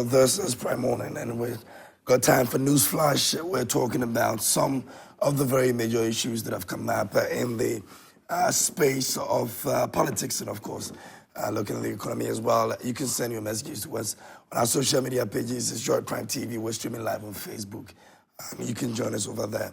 This is Prime Morning, and we've got time for News Flash. We're talking about some of the very major issues that have come up in the space of politics and, of course, looking at the economy as well. You can send your messages to us on our social media pages. It's Joy Prime TV. We're streaming live on Facebook. You can join us over there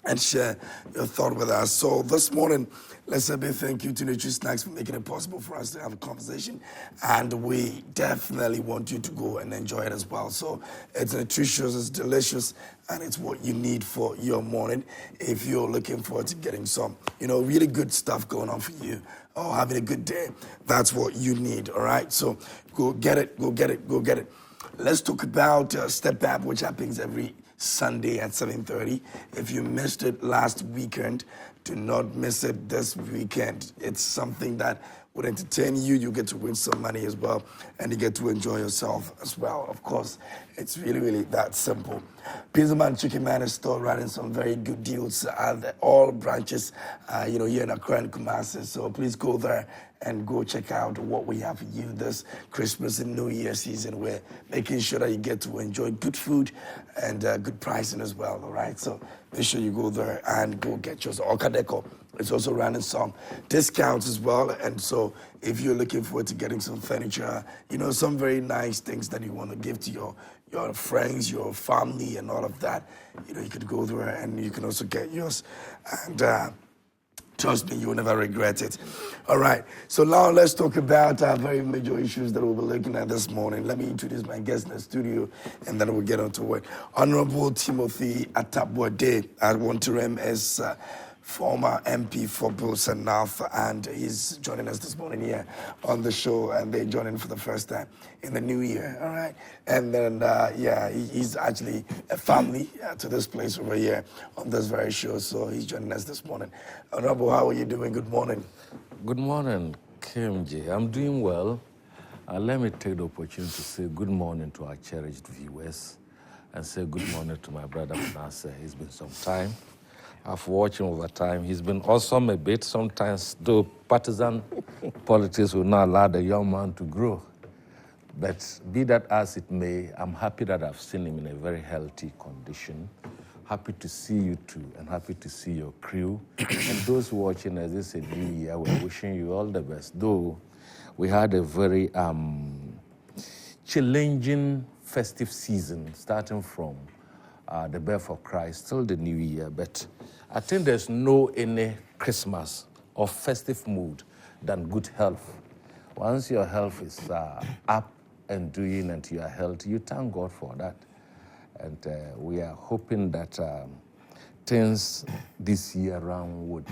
and share your thought with us. So this morning, let's say a big thank you to Nutri Snacks for making it possible for us to have a conversation. And we definitely want you to go and enjoy it as well. So it's nutritious, it's delicious, and it's what you need for your morning. If you're looking forward to getting some, really good stuff going on for you, or having a good day, that's what you need, all right? So go get it, go get it, go get it. Let's talk about Step Up, which happens every Sunday at 7:30. If you missed it last weekend, do not miss it this weekend. It's something that would entertain you. You get to win some money as well, and you get to enjoy yourself as well. Of course, it's really, really that simple. Pizza Man Chicken Man is still running some very good deals at all branches, here in Accra and Kumasi. So please go there and go check out what we have for you this Christmas and New Year season. We're making sure that you get to enjoy good food and good pricing as well, all right? So make sure you go there and go get yours. Okadeco is also running some discounts as well. And so if you're looking forward to getting some furniture, some very nice things that you want to give to your friends, your family, and all of that, you could go there and you can also get yours. And trust me, you will never regret it. All right, so now let's talk about our very major issues that we'll be looking at this morning. Let me introduce my guest in the studio, and then we'll get on to it. Honorable Timothy Atabwade, I want to name as former MP for Bulls and North, and he's joining us this morning here on the show, and they're joining for the first time in the new year, all right? And then, he's actually a family to this place over here on this very show, so he's joining us this morning. Honorable, how are you doing? Good morning. Good morning, KMJ. I'm doing well. Let me take the opportunity to say good morning to our cherished viewers and say good morning to my brother Manasseh. It's been some time. I've watched him over time. He's been awesome a bit. Sometimes, though partisan politics will not allow the young man to grow. But be that as it may, I'm happy that I've seen him in a very healthy condition. Happy to see you too, and happy to see your crew. And those watching as this is a new year, we're wishing you all the best. Though we had a very challenging festive season, starting from the birth of Christ till the new year. But I think there's no any Christmas or festive mood than good health. Once your health is up and doing and you are healthy, you thank God for that. And we are hoping that things this year around would,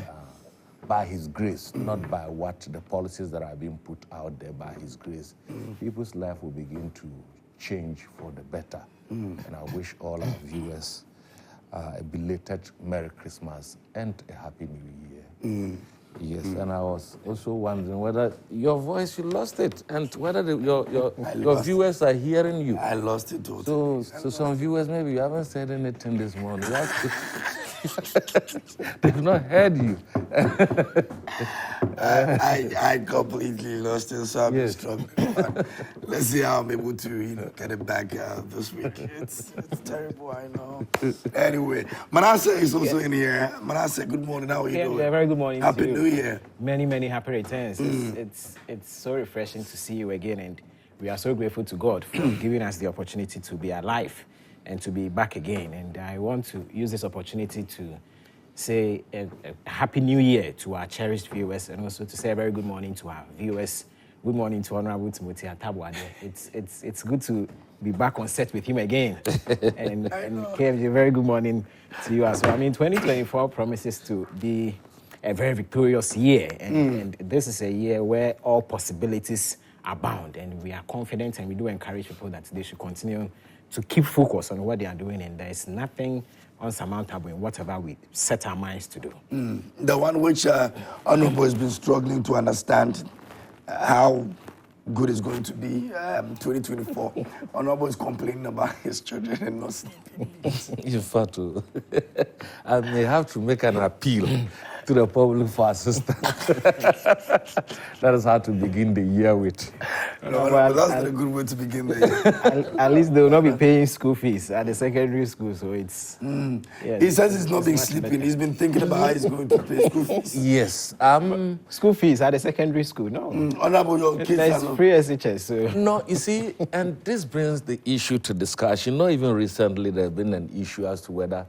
by His grace, not by what the policies that are being put out there, by His grace, people's life will begin to change for the better. And I wish all our viewers a belated Merry Christmas and a Happy New Year. Yes, and I was also wondering whether your voice, you lost it, and whether your viewers are hearing you. I lost it totally. So some viewers, maybe you haven't said anything this morning. They've not heard you. I completely lost it, so I've been struggling. But let's see how I'm able to, get it back this week. It's terrible, I know. Anyway, Manasseh is also in here. Manasseh, good morning. How are you doing? Very good morning. Happy New Year. Many, many happy returns. It's so refreshing to see you again, and we are so grateful to God for giving us the opportunity to be alive and to be back again. And I want to use this opportunity to say a Happy New Year to our cherished viewers, and also to say a very good morning to our viewers. Good morning to Honorable Timothy Atabwade. It's good to be back on set with him again. and KMJ, very good morning to you as well. 2024 promises to be a very victorious year, and this is a year where all possibilities abound, and we are confident, and we do encourage people that they should continue to keep focus on what they are doing, and there is nothing unsurmountable in whatever we set our minds to do. The one which Honorable has been struggling to understand how good it's going to be 2024. Honorable is complaining about his children and not sleeping. In fact, I may have to make an appeal to the public for assistance. That is how to begin the year with. No, but that's not a good way to begin the year. At least they will not be paying school fees at the secondary school, so it's... Yeah, he says he's not been sleeping. Better. He's been thinking about how he's going to pay school fees. Yes. School fees at the secondary school, no. Honorable, your kids there's free SHS. So. No, you see, and this brings the issue to discussion. Not even recently, there's been an issue as to whether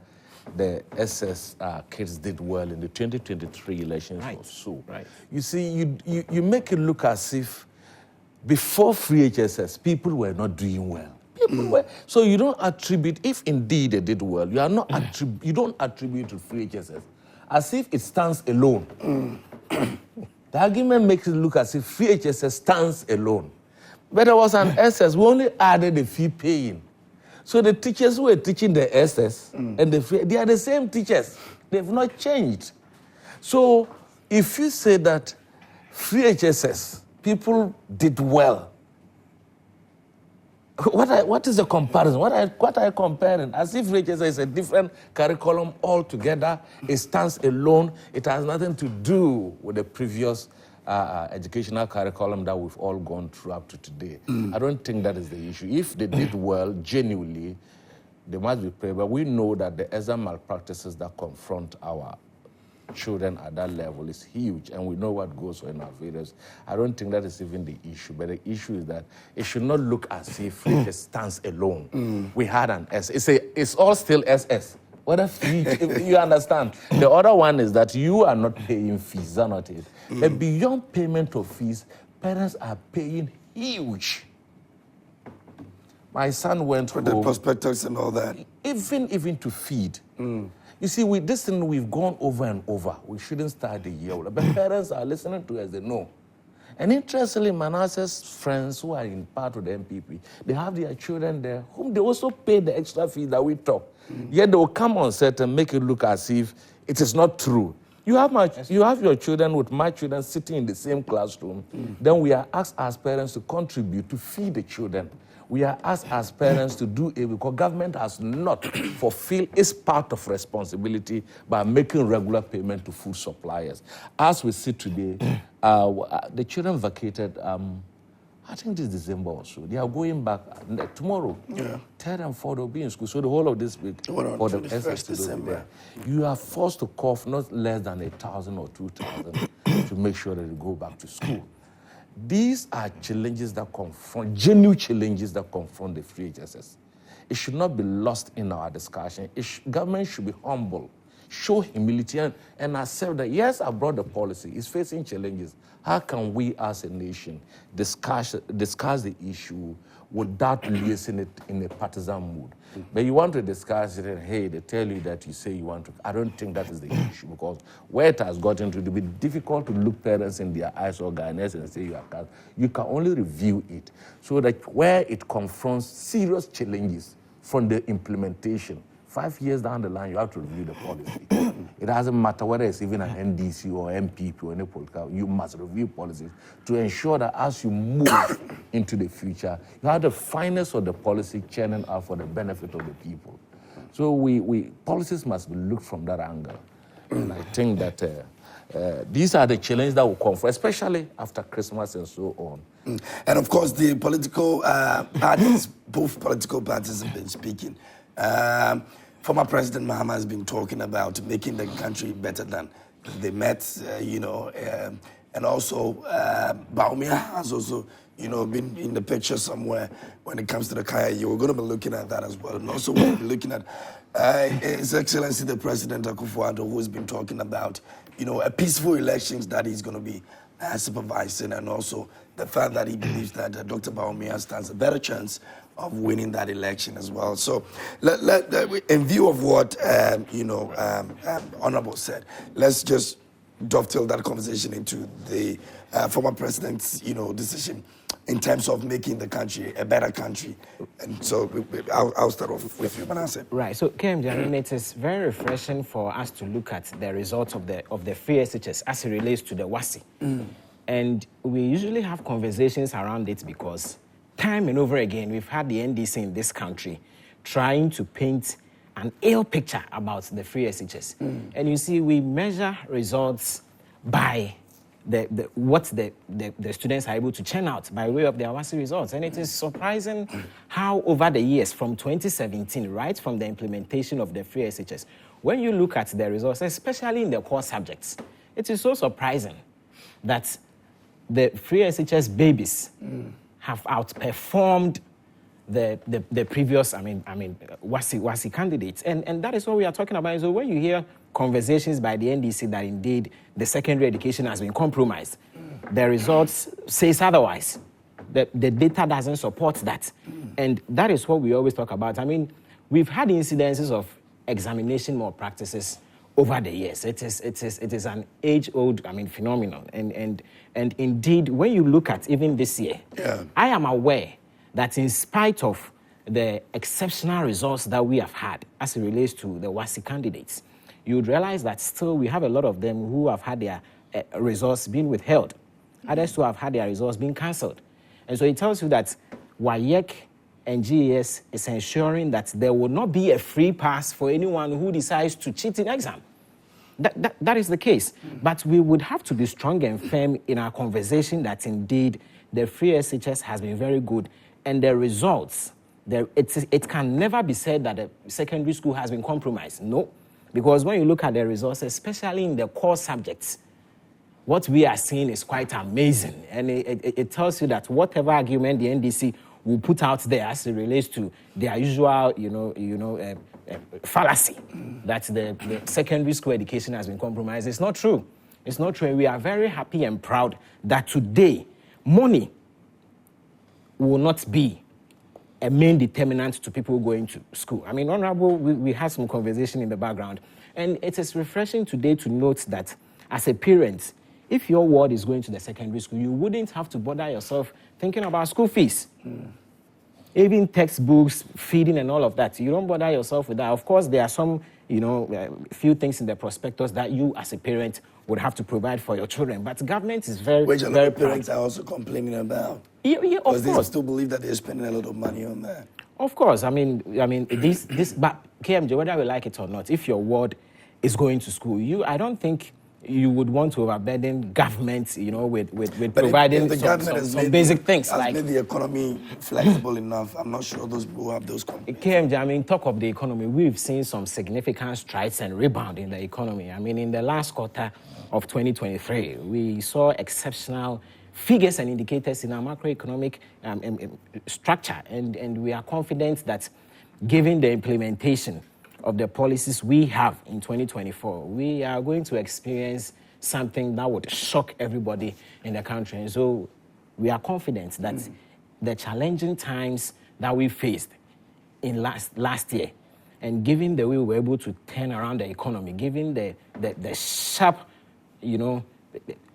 the SS kids did well in the 2023 elections or so. Right. You see, you make it look as if before free HSS, people were not doing well. People were, so you don't attribute, if indeed they did well, you are not you don't attribute to free HSS as if it stands alone. The argument makes it look as if free HSS stands alone. But there was an SS, we only added the fee paying. So the teachers who were teaching the SS and the free, they are the same teachers. They've not changed. So if you say that free HSS, people did well, what is the comparison? What are you comparing? As if free HSS is a different curriculum altogether. It stands alone. It has nothing to do with the previous educational curriculum that we've all gone through up to today. I don't think that is the issue. If they did well, genuinely, they must be paid. But we know that the exam malpractices that confront our children at that level is huge, and we know what goes on in our videos. I don't think that is even the issue, but the issue is that it should not look as if it stands alone. We had an S. It's all still SS. What if you understand? The other one is that you are not paying fees, are not it? But beyond payment of fees, parents are paying huge. My son went home. The prospectus and all that. Even to feed. You see, with this thing, we've gone over and over. We shouldn't start the year. But parents are listening to us, they know. And interestingly, Manasseh's friends who are in part of the MPP, they have their children there, whom they also pay the extra fee that we talk. Yet they will come on set and make it look as if it is not true. You have your children with my children sitting in the same classroom. Then we are asked as parents to contribute to feed the children. We are asked as parents to do it because government has not fulfilled its part of responsibility by making regular payment to food suppliers. As we see today, the children vacated, I think this December or so. They are going back tomorrow. Yeah. 3rd and 4th will be in school. So the whole of this week for the SS to be there. You are forced to cough not less than 1,000 or 2,000 to make sure that they go back to school. These are challenges that confront, genuine challenges that confront the free HSS. It should not be lost in our discussion. Government should be humble, show humility, and accept that, yes, I brought the policy. It's facing challenges. How can we as a nation discuss the issue without liaising it in a partisan mood? But you want to discuss it and, hey, they tell you that you say you want to. I don't think that is the issue, because where it has gotten to, it will be difficult to look parents in their eyes or Ghanaians and say you are cast. You can only review it so that where it confronts serious challenges from the implementation, 5 years down the line, you have to review the policy. It doesn't matter whether it's even an NDC or MPP or any political, you must review policies to ensure that as you move into the future, you have the finest of the policy churning out for the benefit of the people. So policies must be looked from that angle. And I think that these are the challenges that will come, especially after Christmas and so on. And of course, the political parties, both political parties have been speaking. Former President Mahama has been talking about making the country better than they met, and also Bawumia has also, been in the picture somewhere when it comes to the Kayaye. We're going to be looking at that as well. And also we'll be looking at His Excellency the President Akufo-Addo, who has been talking about, a peaceful elections that he's going to be supervising, and also the fact that he believes that Dr. Bawumia stands a better chance of winning that election as well. So, in view of what Honorable said, let's just dovetail that conversation into the former president's decision in terms of making the country a better country. And so I'll start off with you, Manasseh. Right. So, KMJ, I mean, it is very refreshing for us to look at the results of the free SHS as it relates to the WASI. And we usually have conversations around it because time and over again, we've had the NDC in this country trying to paint an ill picture about the free SHS. And you see, we measure results by what the students are able to churn out by way of their WASSCE results. And it is surprising how over the years, from 2017, right from the implementation of the free SHS, when you look at the results, especially in the core subjects, it is so surprising that the free SHS babies have outperformed the previous, WASSCE candidates. And that is what we are talking about. So when you hear conversations by the NDC that indeed the secondary education has been compromised, the results says otherwise. The data doesn't support that. And that is what we always talk about. I mean, we've had incidences of examination malpractices over the years. It is an age-old, phenomenon. And indeed, when you look at even this year, I am aware that in spite of the exceptional results that we have had as it relates to the WASSCE candidates, you would realize that still we have a lot of them who have had their results being withheld. Others who have had their results being cancelled. And so it tells you that WAEC and GES is ensuring that there will not be a free pass for anyone who decides to cheat in exam. That is the case. But we would have to be strong and firm in our conversation that indeed the free SHS has been very good. And the results, it can never be said that the secondary school has been compromised. No. Because when you look at the results, especially in the core subjects, what we are seeing is quite amazing. And it tells you that whatever argument the NDC will put out there as it relates to their usual, fallacy that the secondary school education has been compromised, it's not true. It's not true. And we are very happy and proud that today, money will not be a main determinant to people going to school. I mean, Honorable, we had some conversation in the background, and it is refreshing today to note that as a parent, if your ward is going to the secondary school, you wouldn't have to bother yourself thinking about school fees. Even textbooks, feeding and all of that. You don't bother yourself with that. Of course, there are some, few things in the prospectus that you as a parent would have to provide for your children. But government is very, which a lot very of parents are also complaining about. Yeah, of because course. they still believe that they're spending a lot of money on that. Of course. I mean, this, but KMJ, whether we like it or not, if your ward is going to school, I don't think you would want to overburden government, with providing some basic things. Has made the economy flexible enough. I'm not sure those people who have those companies. KMJ, talk of the economy, we've seen some significant strides and rebound in the economy. In the last quarter of 2023, we saw exceptional figures and indicators in our macroeconomic structure, and we are confident that given the implementation of the policies we have in 2024, we are going to experience something that would shock everybody in the country. And so we are confident that the challenging times that we faced in last year, and given the way we were able to turn around the economy, given the sharp,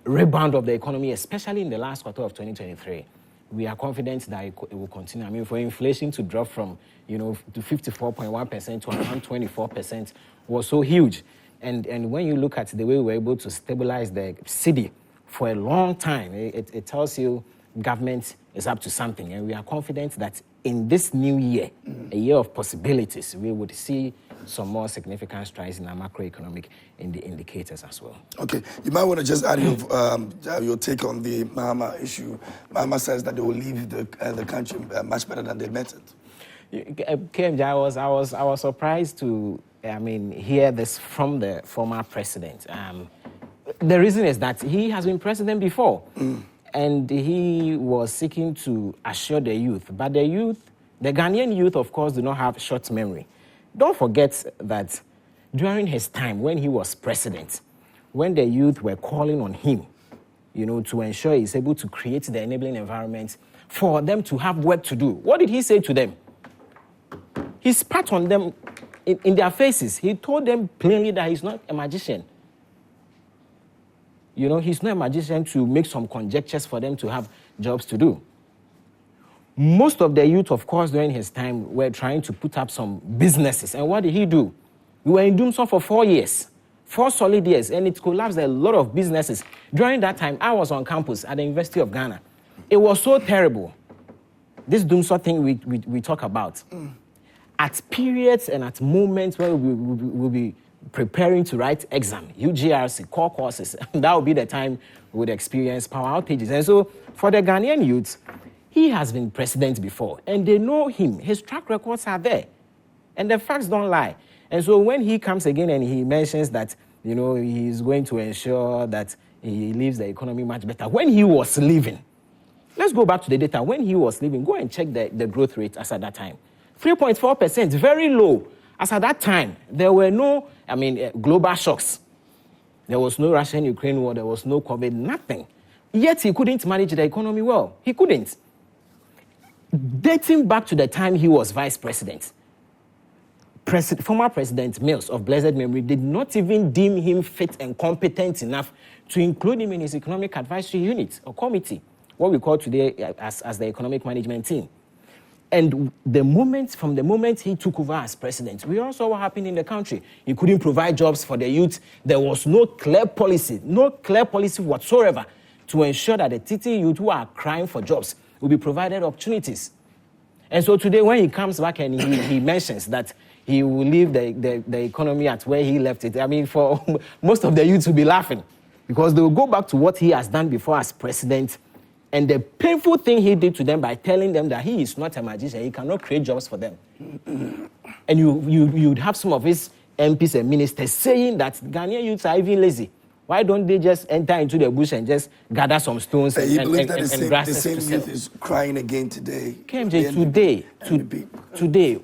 rebound of the economy, especially in the last quarter of 2023, we are confident that it will continue. For inflation to drop from, to 54.1% to around 24% was so huge. And when you look at the way we were able to stabilize the city for a long time, it tells you government is up to something. And we are confident that in this new year, a year of possibilities, we would see some more significant strides in our macroeconomic indicators as well. Okay, you might want to just add your take on the Mahama issue. Mahama says that they will leave the country much better than they met it. KMJ, I was surprised to hear this from the former president. The reason is that he has been president before, and he was seeking to assure the youth. But the Ghanaian youth, of course, do not have short memory. Don't forget that during his time when he was president, when the youth were calling on him, to ensure he's able to create the enabling environment for them to have work to do, what did he say to them? He spat on them in their faces. He told them plainly that he's not a magician. He's not a magician to make some conjectures for them to have jobs to do. Most of the youth, of course, during his time were trying to put up some businesses. And what did he do? We were in Doomsday for 4 years, 4 solid years, and it collapsed a lot of businesses. During that time, I was on campus at the University of Ghana. It was so terrible, this Doomsday thing we talk about. at periods and at moments where we'll be preparing to write exam, UGRC, core courses, that will be the time we would experience power outages. And so for the Ghanaian youth, he has been president before, and they know him. His track records are there, and the facts don't lie. And so when he comes again and he mentions that, he's going to ensure that he leaves the economy much better. When he was leaving, let's go back to the data. When he was leaving, go and check the growth rate as at that time. 3.4%, very low. As at that time, there were no, global shocks. There was no Russia-Ukraine war, there was no COVID, nothing. Yet he couldn't manage the economy well. He couldn't. Dating back to the time he was vice president, former President Mills of blessed memory did not even deem him fit and competent enough to include him in his economic advisory unit or committee, what we call today as the economic management team. And from the moment he took over as president, we all saw what happened in the country. He couldn't provide jobs for the youth. There was no clear policy whatsoever to ensure that the TT youth who are crying for jobs will be provided opportunities. And so today when he comes back and he mentions that he will leave the economy at where he left it, for most of the youths will be laughing because they will go back to what he has done before as president. And the painful thing he did to them by telling them that he is not a magician, he cannot create jobs for them. And you'd have some of his MPs and ministers saying that Ghanaian youths are even lazy. Why don't they just enter into the bush and just gather some stones and grasses? The same youth is crying again today. KMJ, today,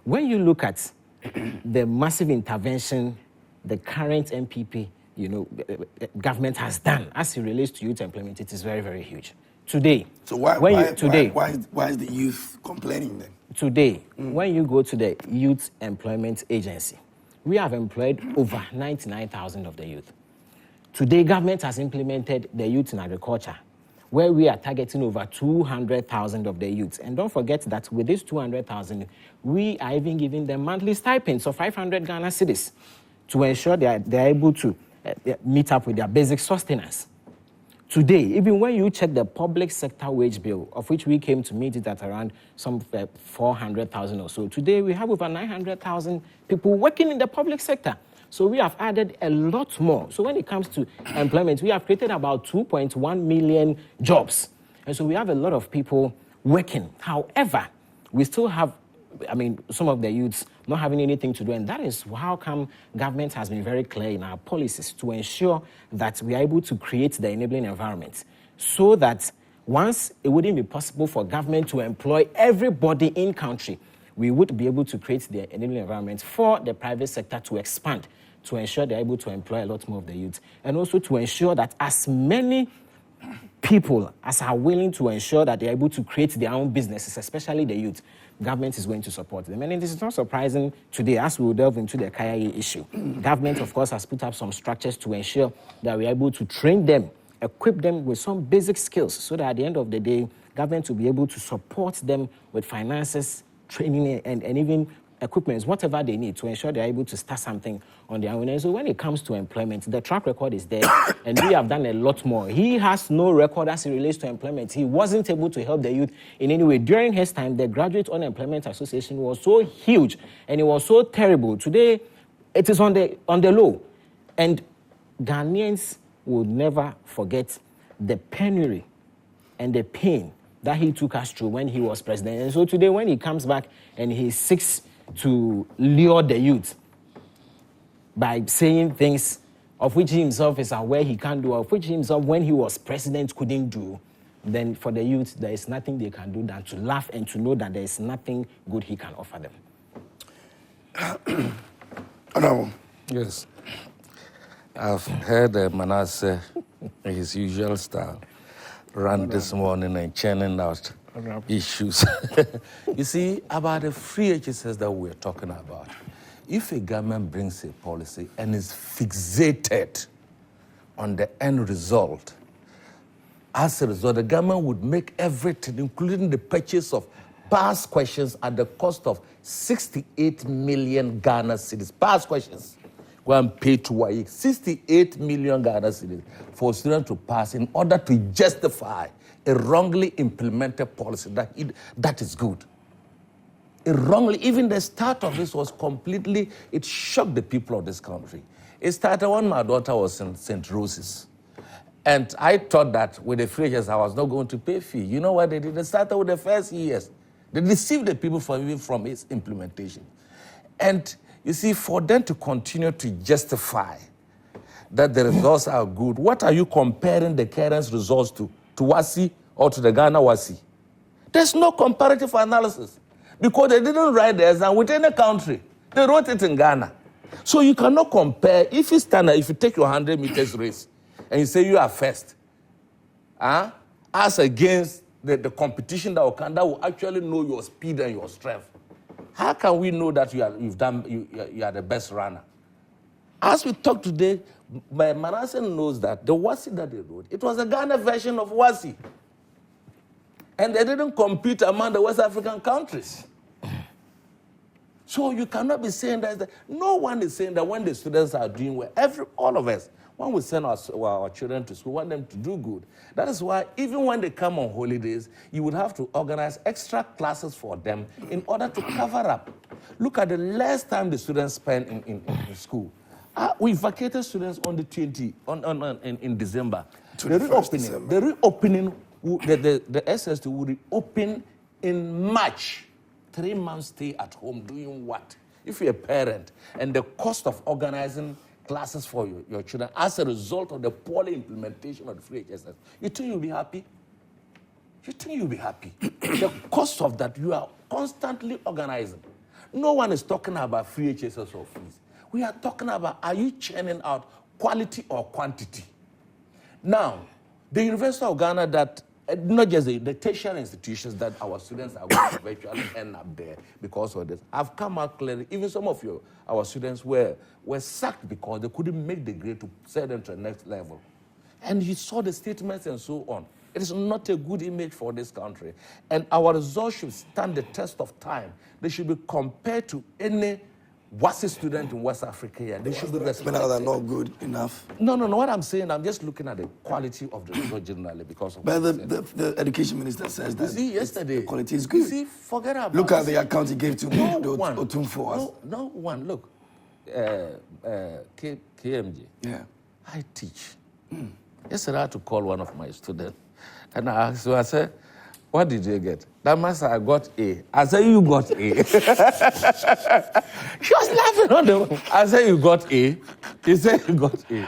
when you look at the massive intervention the current MPP government has done as it relates to youth employment, it is very, very huge. Today. So why is the youth complaining then? Today, when you go to the Youth Employment Agency, we have employed over 99,000 of the youth. Today, government has implemented the youth in agriculture, where we are targeting over 200,000 of the youths. And don't forget that with this 200,000, we are even giving them monthly stipends of 500 Ghana cedis to ensure they're able to meet up with their basic sustenance. Today, even when you check the public sector wage bill, of which we came to meet it at around some 400,000 or so, today we have over 900,000 people working in the public sector. So we have added a lot more. So when it comes to employment, we have created about 2.1 million jobs. And so we have a lot of people working. However, we still have some of the youths not having anything to do. And that is how come government has been very clear in our policies to ensure that we are able to create the enabling environment so that once it wouldn't be possible for government to employ everybody in country, we would be able to create the enabling environment for the private sector to expand, to ensure they're able to employ a lot more of the youth, and also to ensure that as many people as are willing to ensure that they're able to create their own businesses, especially the youth, government is going to support them. And this is not surprising today as we will delve into the Kayaye issue. Government, of course, has put up some structures to ensure that we're able to train them, equip them with some basic skills so that at the end of the day, government will be able to support them with finances, training, and even equipment, whatever they need to ensure they're able to start something on their own. And so when it comes to employment, the track record is there, and we have done a lot more. He has no record as it relates to employment. He wasn't able to help the youth in any way. During his time, the Graduate Unemployment Association was so huge, and it was so terrible. Today, it is on the low. And Ghanaians will never forget the penury and the pain that he took us through when he was president. And so today, when he comes back and he seeks to lure the youth by saying things of which he himself is aware he can't do, of which he himself, when he was president, couldn't do, then for the youth, there is nothing they can do than to laugh and to know that there is nothing good he can offer them. Honorable. Yes. I've heard Manasseh, in his usual style, run this morning and churning out issues. You see, about the free HSS that we're talking about, if a government brings a policy and is fixated on the end result, as a result, the government would make everything, including the purchase of past questions at the cost of 68 million Ghana cedis. Past questions. Go and pay to Kayaye 68 million Ghana cedis for students to pass in order to justify a wrongly implemented policy that is good. wrongly, even the start of this was completely, it shocked the people of this country. It started when my daughter was in St. Rose's. And I thought that with the free agents, I was not going to pay fee. You know what they did? They started with the first years. They deceived the people from its implementation. And you see, for them to continue to justify that the results are good, what are you comparing the current results to WASI or to the Ghana WASI? There's no comparative analysis because they didn't write the exam within the country. They wrote it in Ghana. So you cannot compare. If you take your 100 meters race and you say you are first, as against the competition that will actually know your speed and your strength. How can we know that you are the best runner? As we talk today, Manasseh knows that the WASI that they wrote, it was a Ghana version of WASI. And they didn't compete among the West African countries. So you cannot be saying that. No one is saying that when the students are doing well, all of us, when we send our children to school, we want them to do good. That is why even when they come on holidays, you would have to organize extra classes for them in order to cover up. Look at the last time the students spent in school. We vacated students on the 20th, in December. The reopening, the SST will reopen in March. 3 months stay at home doing what? If you're a parent and the cost of organizing classes for your children as a result of the poorly implementation of the free HSS, you think you'll be happy? You think you'll be happy? The cost of that, you are constantly organizing. No one is talking about free HSS or fees. We are talking about, are you churning out quality or quantity? Now, the University of Ghana that, not just the tertiary institutions that our students are going to eventually end up there because of this, have come out clearly. Even some of our students were sacked because they couldn't make the grade to send them to the next level. And you saw the statements and so on. It is not a good image for this country. And our results should stand the test of time. They should be compared to any WASI student in West Africa here. They should be respected. But are not good enough. No. What I'm saying, I'm just looking at the quality of the result generally because of. But the education minister says that. You see, yesterday the quality is good. You see, forget about. Look at the account he gave to Otumfo. No one. Look, KMJ. Yeah. I teach. Yesterday I had to call one of my students, and I asked him. I said, "What did you get?" That master, I got A. I said, "You got A." She was laughing on the. I said, "You got A." He said, "You got A."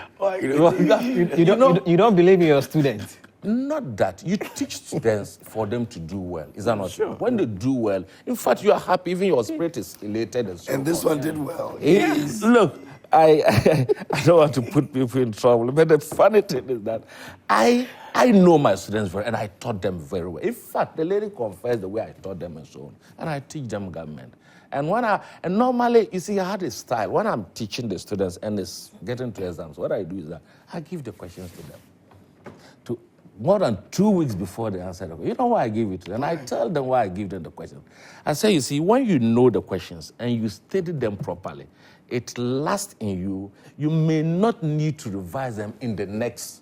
You don't believe in your students. Not that. You teach students for them to do well. Is that not sure? True? When they do well, in fact, you are happy. Even your spirit is elated and so. And this one did well. Look, I don't want to put people in trouble, but the funny thing is that I know my students very, and I taught them very well. In fact, the lady confessed the way I taught them and so on, and I teach them government. And normally, you see, I had a style. When I'm teaching the students and it's getting to exams, what I do is that I give the questions to them. More than 2 weeks before they answer the question. You know why I give it to them? And I tell them why I give them the questions. I say, you see, when you know the questions and you study them properly, it lasts in you. You may not need to revise them in the next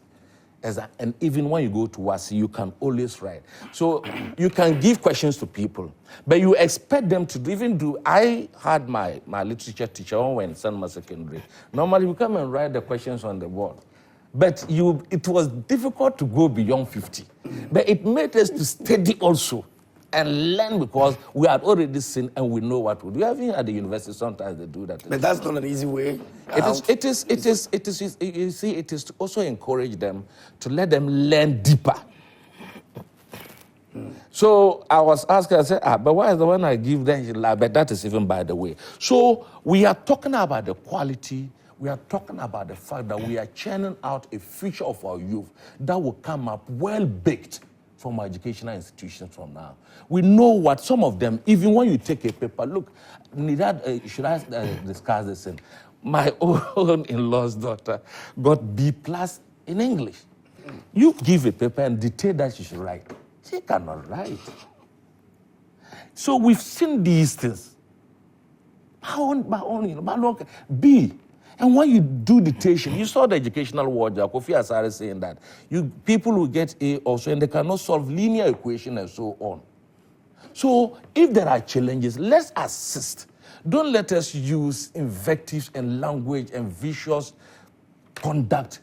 exam. And even when you go to WASI, you can always write. So you can give questions to people, but you expect them to do. I had my literature teacher when we were in Sanma Secondary. Normally, we come and write the questions on the board. But it was difficult to go beyond 50. But it made us to study also and learn because we had already seen and we know what we do. Even at the university, sometimes they do that. But that's not an easy way. It is. You see, it is to also encourage them to let them learn deeper. So I was asking, I said, but why is the one I give them? But that is even by the way. So we are talking about the quality. We are talking about the fact that we are churning out a future of our youth that will come up well-baked from our educational institutions from now. We know what some of them, even when you take a paper, look, should I discuss this? My own in-law's daughter got B+ in English. You give a paper and dictate that she should write. She cannot write. So we've seen these things. B. And when you do dictation, you saw the educational word, Kofi Asare saying that people will get A also, and they cannot solve linear equation and so on. So if there are challenges, let's assist. Don't let us use invectives and language and vicious conduct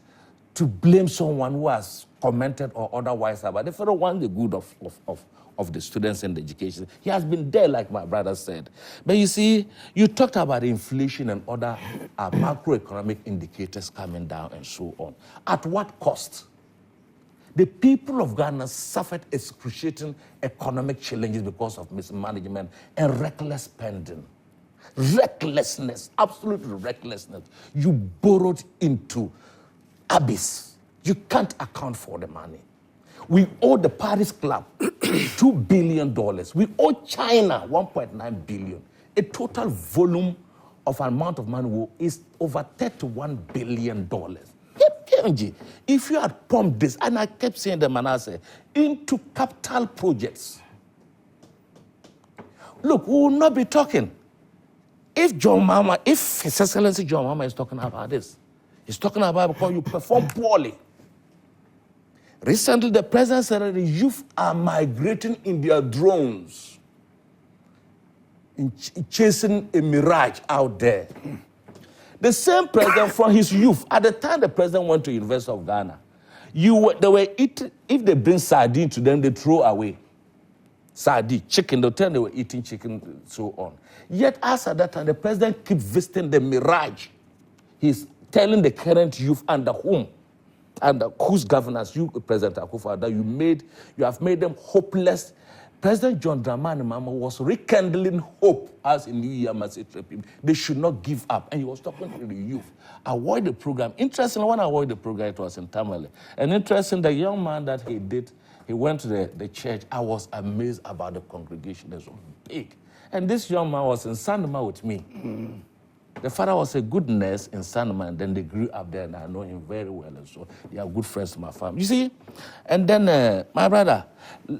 to blame someone who has commented or otherwise about. The fellow wants the good of the students and the education. He has been there, like my brother said. But you see, you talked about inflation and other macroeconomic indicators coming down and so on. At what cost? The people of Ghana suffered excruciating economic challenges because of mismanagement and reckless spending. Recklessness, absolute recklessness. You borrowed into abyss. You can't account for the money. We owe the Paris Club $2 billion. We owe China $1.9 billion. A total volume of amount of money is over $31 billion. If you had pumped this, and I kept saying the Manasseh, into capital projects, look, we will not be talking. If His Excellency John Mahama is talking about this, he's talking about because you perform poorly. Recently, the president said that the youth are migrating in their drones, chasing a mirage out there. The same president from his youth, at the time the president went to University of Ghana, they were eating, if they bring sardine to them, they throw away. Sardine, chicken, they'll tell they were eating chicken, and so on. Yet, as at that time, the president keeps visiting the mirage. He's telling the current youth under whom, under whose governance, you, President Akufo-Addo, you have made them hopeless. President John Dramani Mahama was rekindling hope as in New Year message to people. They should not give up. And he was talking to the youth. Avoid the program. Interestingly, when I avoided the program, it was in Tamale. And interesting, the young man that he went to the church. I was amazed about the congregation. It was big. And this young man was in Sandema with me. The father was a good nurse in Sandema, and then they grew up there, and I know him very well. And so they are good friends to my family. You see? And then, my brother,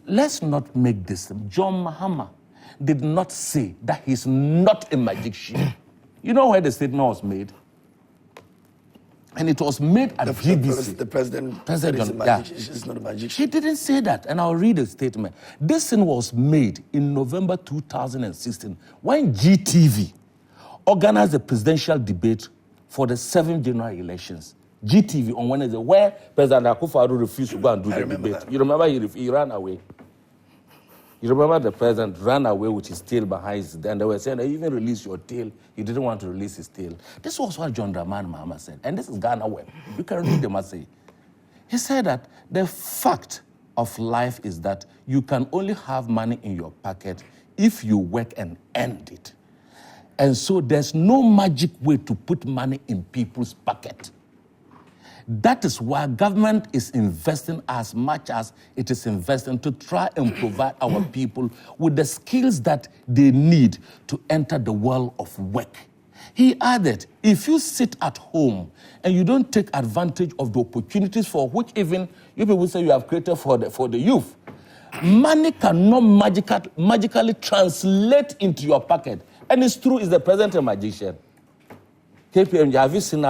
let's not make this. John Mahama did not say that he's not a magician. You know where the statement was made? And it was made at BBC. The president is not a magician. He didn't say that, and I'll read the statement. This thing was made in November 2016 when GTV organized the presidential debate for the 7th general elections. GTV on Wednesday, where President Akufo-Addo refused to go and do the debate. That. You remember he ran away. You remember the president ran away with his tail behind his, and they were saying, even release your tail. He didn't want to release his tail. This was what John Dramani Mahama said, and this is Ghana Web. You can read them and say. He said that the fact of life is that you can only have money in your pocket if you work and earn it. And so there's no magic way to put money in people's pocket. That is why government is investing as much as it is investing to try and provide our people with the skills that they need to enter the world of work. He added, if you sit at home and you don't take advantage of the opportunities for which even you people say you have created for the youth, money cannot magically translate into your pocket. And it's true, is the president a magician? KPM, have you seen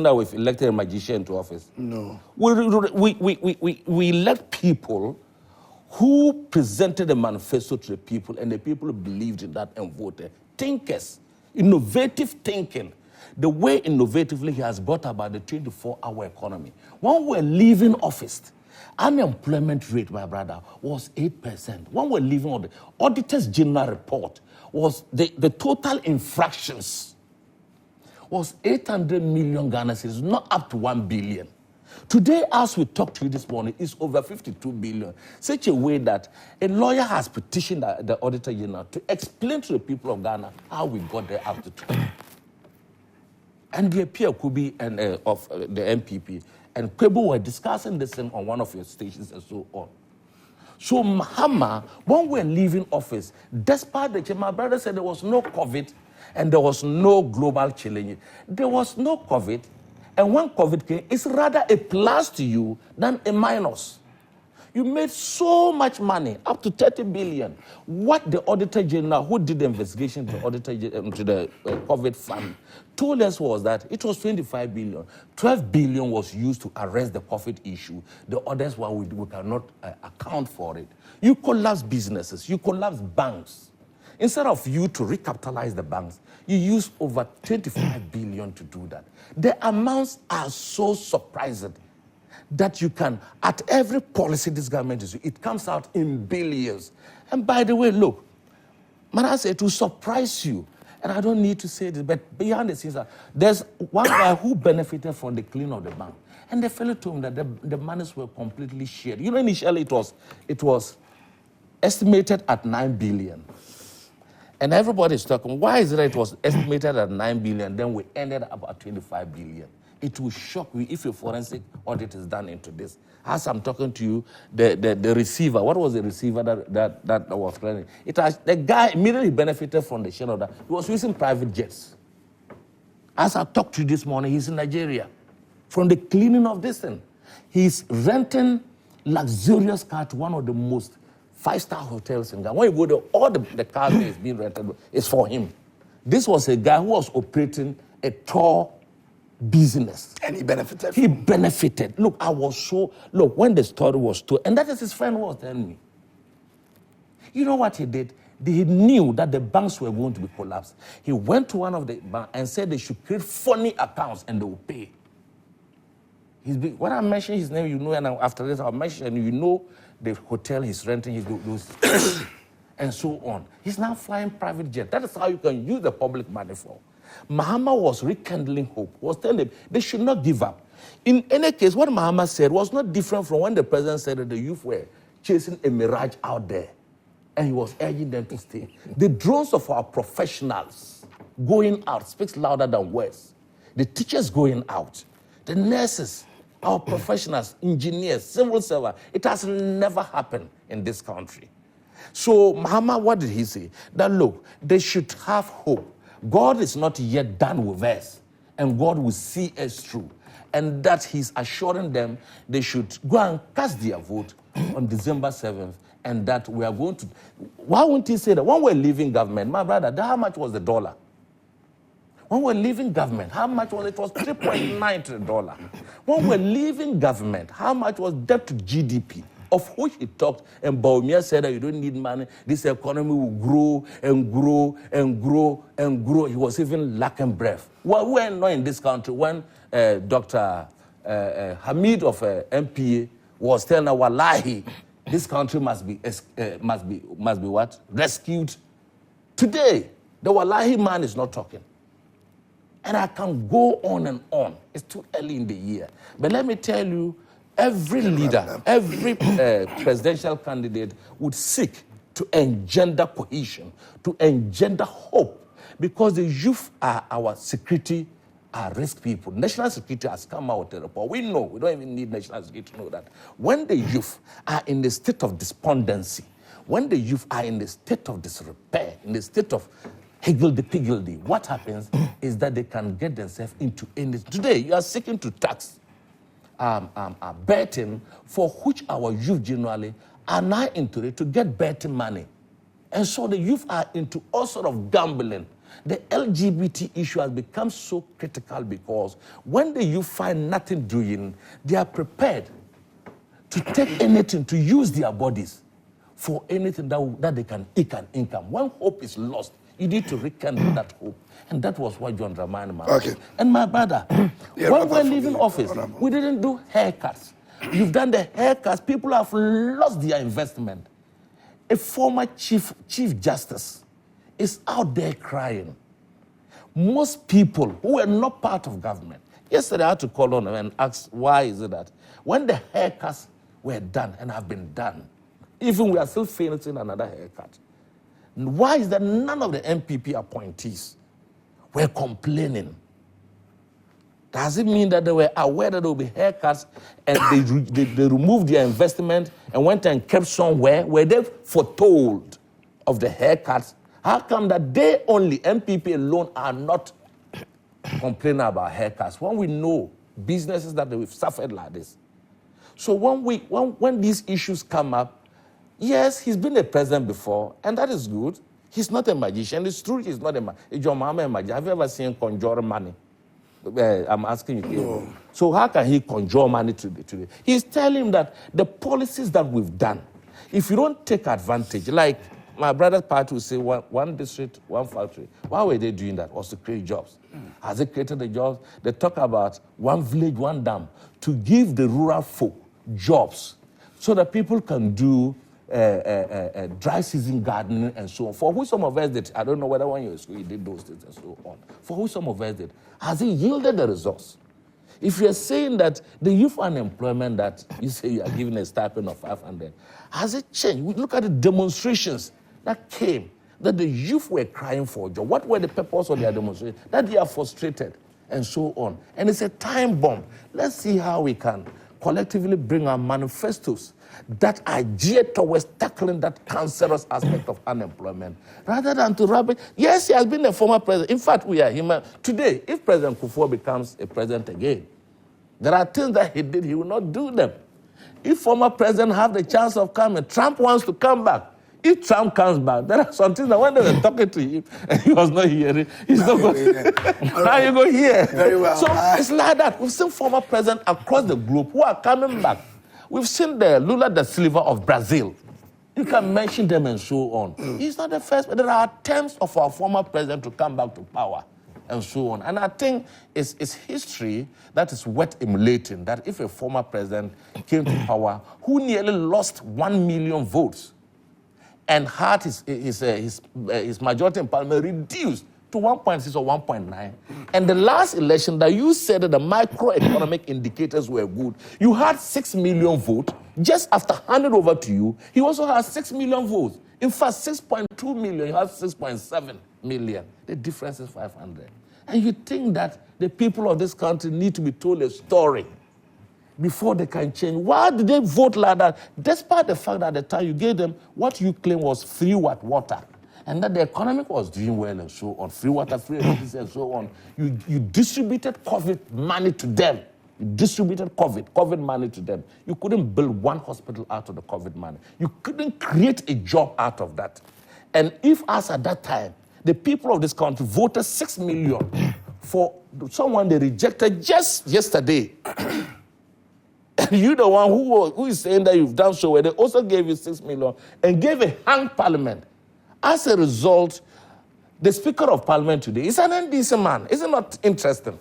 that we've elected a magician into office? No. We elect people who presented a manifesto to the people, and the people believed in that and voted. Thinkers, innovative thinking. The way innovatively he has brought about the 24-hour economy. When we're leaving office, unemployment rate, my brother, was 8%. When we're leaving the Auditor's General report, was the total infractions was 800 million Ghana cedis, not up to 1 billion. Today, as we talk to you this morning, it's over 52 billion. Such a way that a lawyer has petitioned the Auditor General to explain to the people of Ghana how we got there up to 20. And the Pierre Kubi and of the MPP and Kwebu were discussing this thing on one of your stations and so on. So Mahama, when we're leaving office, despite my brother said there was no COVID and there was no global challenge, there was no COVID, and when COVID came, it's rather a plus to you than a minus. You made so much money, up to 30 billion. What the Auditor General, who did the investigation to the COVID fund, told us was that it was 25 billion. 12 billion was used to arrest the COVID issue. The others, we cannot account for it. You collapse businesses, you collapse banks. Instead of you to recapitalize the banks, you use over 25 billion to do that. The amounts are so surprising that you can, at every policy this government is, it comes out in billions. And by the way, look, Manasseh, it will surprise you, and I don't need to say this, but behind the scenes, there's one guy who benefited from the cleaning of the bank, and the fellow told him that the monies were completely shared. You know, initially it was estimated at 9 billion. And everybody's talking, why is it was estimated at 9 billion, then we ended up at 25 billion? It will shock you if a forensic audit is done into this. As I'm talking to you, the receiver, what was the receiver that was running? The guy immediately benefited from the share of that. He was using private jets. As I talked to you this morning, he's in Nigeria. From the cleaning of this thing, he's renting luxurious car to one of the most 5-star hotels in Ghana. When you go there, all the cars that is being rented is for him. This was a guy who was operating a tour business. And he benefited. He benefited. Look, when the story was told, and that is his friend who was telling me. You know what he did? He knew that the banks were going to be collapsed. He went to one of the banks and said they should create funny accounts and they will pay. When I mention his name, you know, and after this I'll mention, you know, the hotel he's renting, and so on. He's now flying private jet. That is how you can use the public money for. Mahama was rekindling hope, was telling them they should not give up. In any case, what Mahama said was not different from when the president said that the youth were chasing a mirage out there, and he was urging them to stay. The drones of our professionals going out speaks louder than words. The teachers going out, the nurses, our professionals, engineers, civil servants. It has never happened in this country. So Mahama, what did he say? That look, they should have hope. God is not yet done with us, and God will see us through. And that he's assuring them they should go and cast their vote on December 7th, and that we are going to... Why wouldn't he say that? When we're leaving government, my brother, how much was the dollar? When we're leaving government, how much was it? It was 3.9 to the dollar. When we're leaving government, how much was debt to GDP? Of which he talked, and Bawumia said that you don't need money, this economy will grow and grow and grow and grow. He was even lacking breath. Well, we were not in this country when Dr. Hamid of MPA was telling us, wallahi, this country must be what? Rescued. Today, the wallahi man is not talking. And I can go on and on. It's too early in the year. But let me tell you, every leader, every presidential candidate would seek to engender cohesion, to engender hope, because the youth are our security, our risk people. National security has come out with a report. We know, we don't even need national security to know that. When the youth are in the state of despondency, when the youth are in the state of disrepair, in the state of higgledy-piggledy, what happens is that they can get themselves into anything. Today, you are seeking to tax betting, for which our youth generally are now into it to get betting money. And so the youth are into all sort of gambling. The LGBT issue has become so critical because when the youth find nothing doing, they are prepared to take anything, to use their bodies for anything that they can eke an income. When hope is lost, you need to rekindle that hope. And that was what John Dramani Mahama Okay. And my brother, when we're leaving office, we didn't do haircuts. You've done the haircuts. People have lost their investment. A former chief justice is out there crying. Most people who were not part of government, yesterday I had to call on them and ask, why is it that when the haircuts were done and have been done, even we are still facing another haircut, why is that none of the MPP appointees were complaining? Does it mean that they were aware that there will be haircuts and they removed their investment and went and kept somewhere? Were they foretold of the haircuts? How come that they only, MPP alone, are not complaining about haircuts when we know businesses that we've suffered like this? So when these issues come up, yes, he's been a president before, and that is good. He's not a magician. It's true he's not a magician. Your mama a magician. Have you ever seen conjure money? I'm asking you. No. So how can he conjure money today? He's telling him that the policies that we've done, if you don't take advantage, like my brother's party will say one district, one factory. Why were they doing that? Was to create jobs. Has it created the jobs? They talk about one village, one dam, to give the rural folk jobs so that people can do dry season gardening and so on. For who some of us did, I don't know whether when you were in school you did those things and so on. For who some of us did, has it yielded the results? If you're saying that the youth unemployment that you say you are giving a stipend of 500, has it changed? We look at the demonstrations that came, that the youth were crying for a job. What were the purpose of their demonstration? That they are frustrated and so on. And it's a time bomb. Let's see how we can collectively bring our manifestos that are geared towards tackling that cancerous aspect of unemployment, rather than to rub it. Yes, he has been a former president. In fact, we are human. Today, if President Kufuor becomes a president again, there are things that he did, he will not do them. If former president have the chance of coming, Trump wants to come back. If Trump comes back, there are some things that when they were talking to him and he was not hearing, he's not going now you go here. Very well. So it's like that. We've seen former presidents across the globe who are coming back. We've seen the Lula da Silva of Brazil. You can mention them and so on. He's not the first, but there are attempts of our former president to come back to power and so on. And I think it's history that is worth emulating, that if a former president came to power who nearly lost 1 million votes and had his majority in parliament reduced to 1.6 or 1.9. And the last election that you said that the microeconomic indicators were good, you had 6 million votes. Just after handing over to you, he also has 6 million votes. In fact, 6.2 million, you have 6.7 million. The difference is 500. And you think that the people of this country need to be told a story before they can change. Why did they vote like that? Despite the fact that at the time you gave them what you claim was free water, and that the economy was doing well and so on, free water, free electricity and so on. You distributed COVID money to them. You distributed COVID money to them. You couldn't build one hospital out of the COVID money. You couldn't create a job out of that. And if, as at that time, the people of this country voted 6 million for someone they rejected just yesterday, and you the one who is saying that you've done so well, they also gave you 6 million and gave a hung parliament. As a result, the Speaker of Parliament today is an NDC man. Is it not interesting?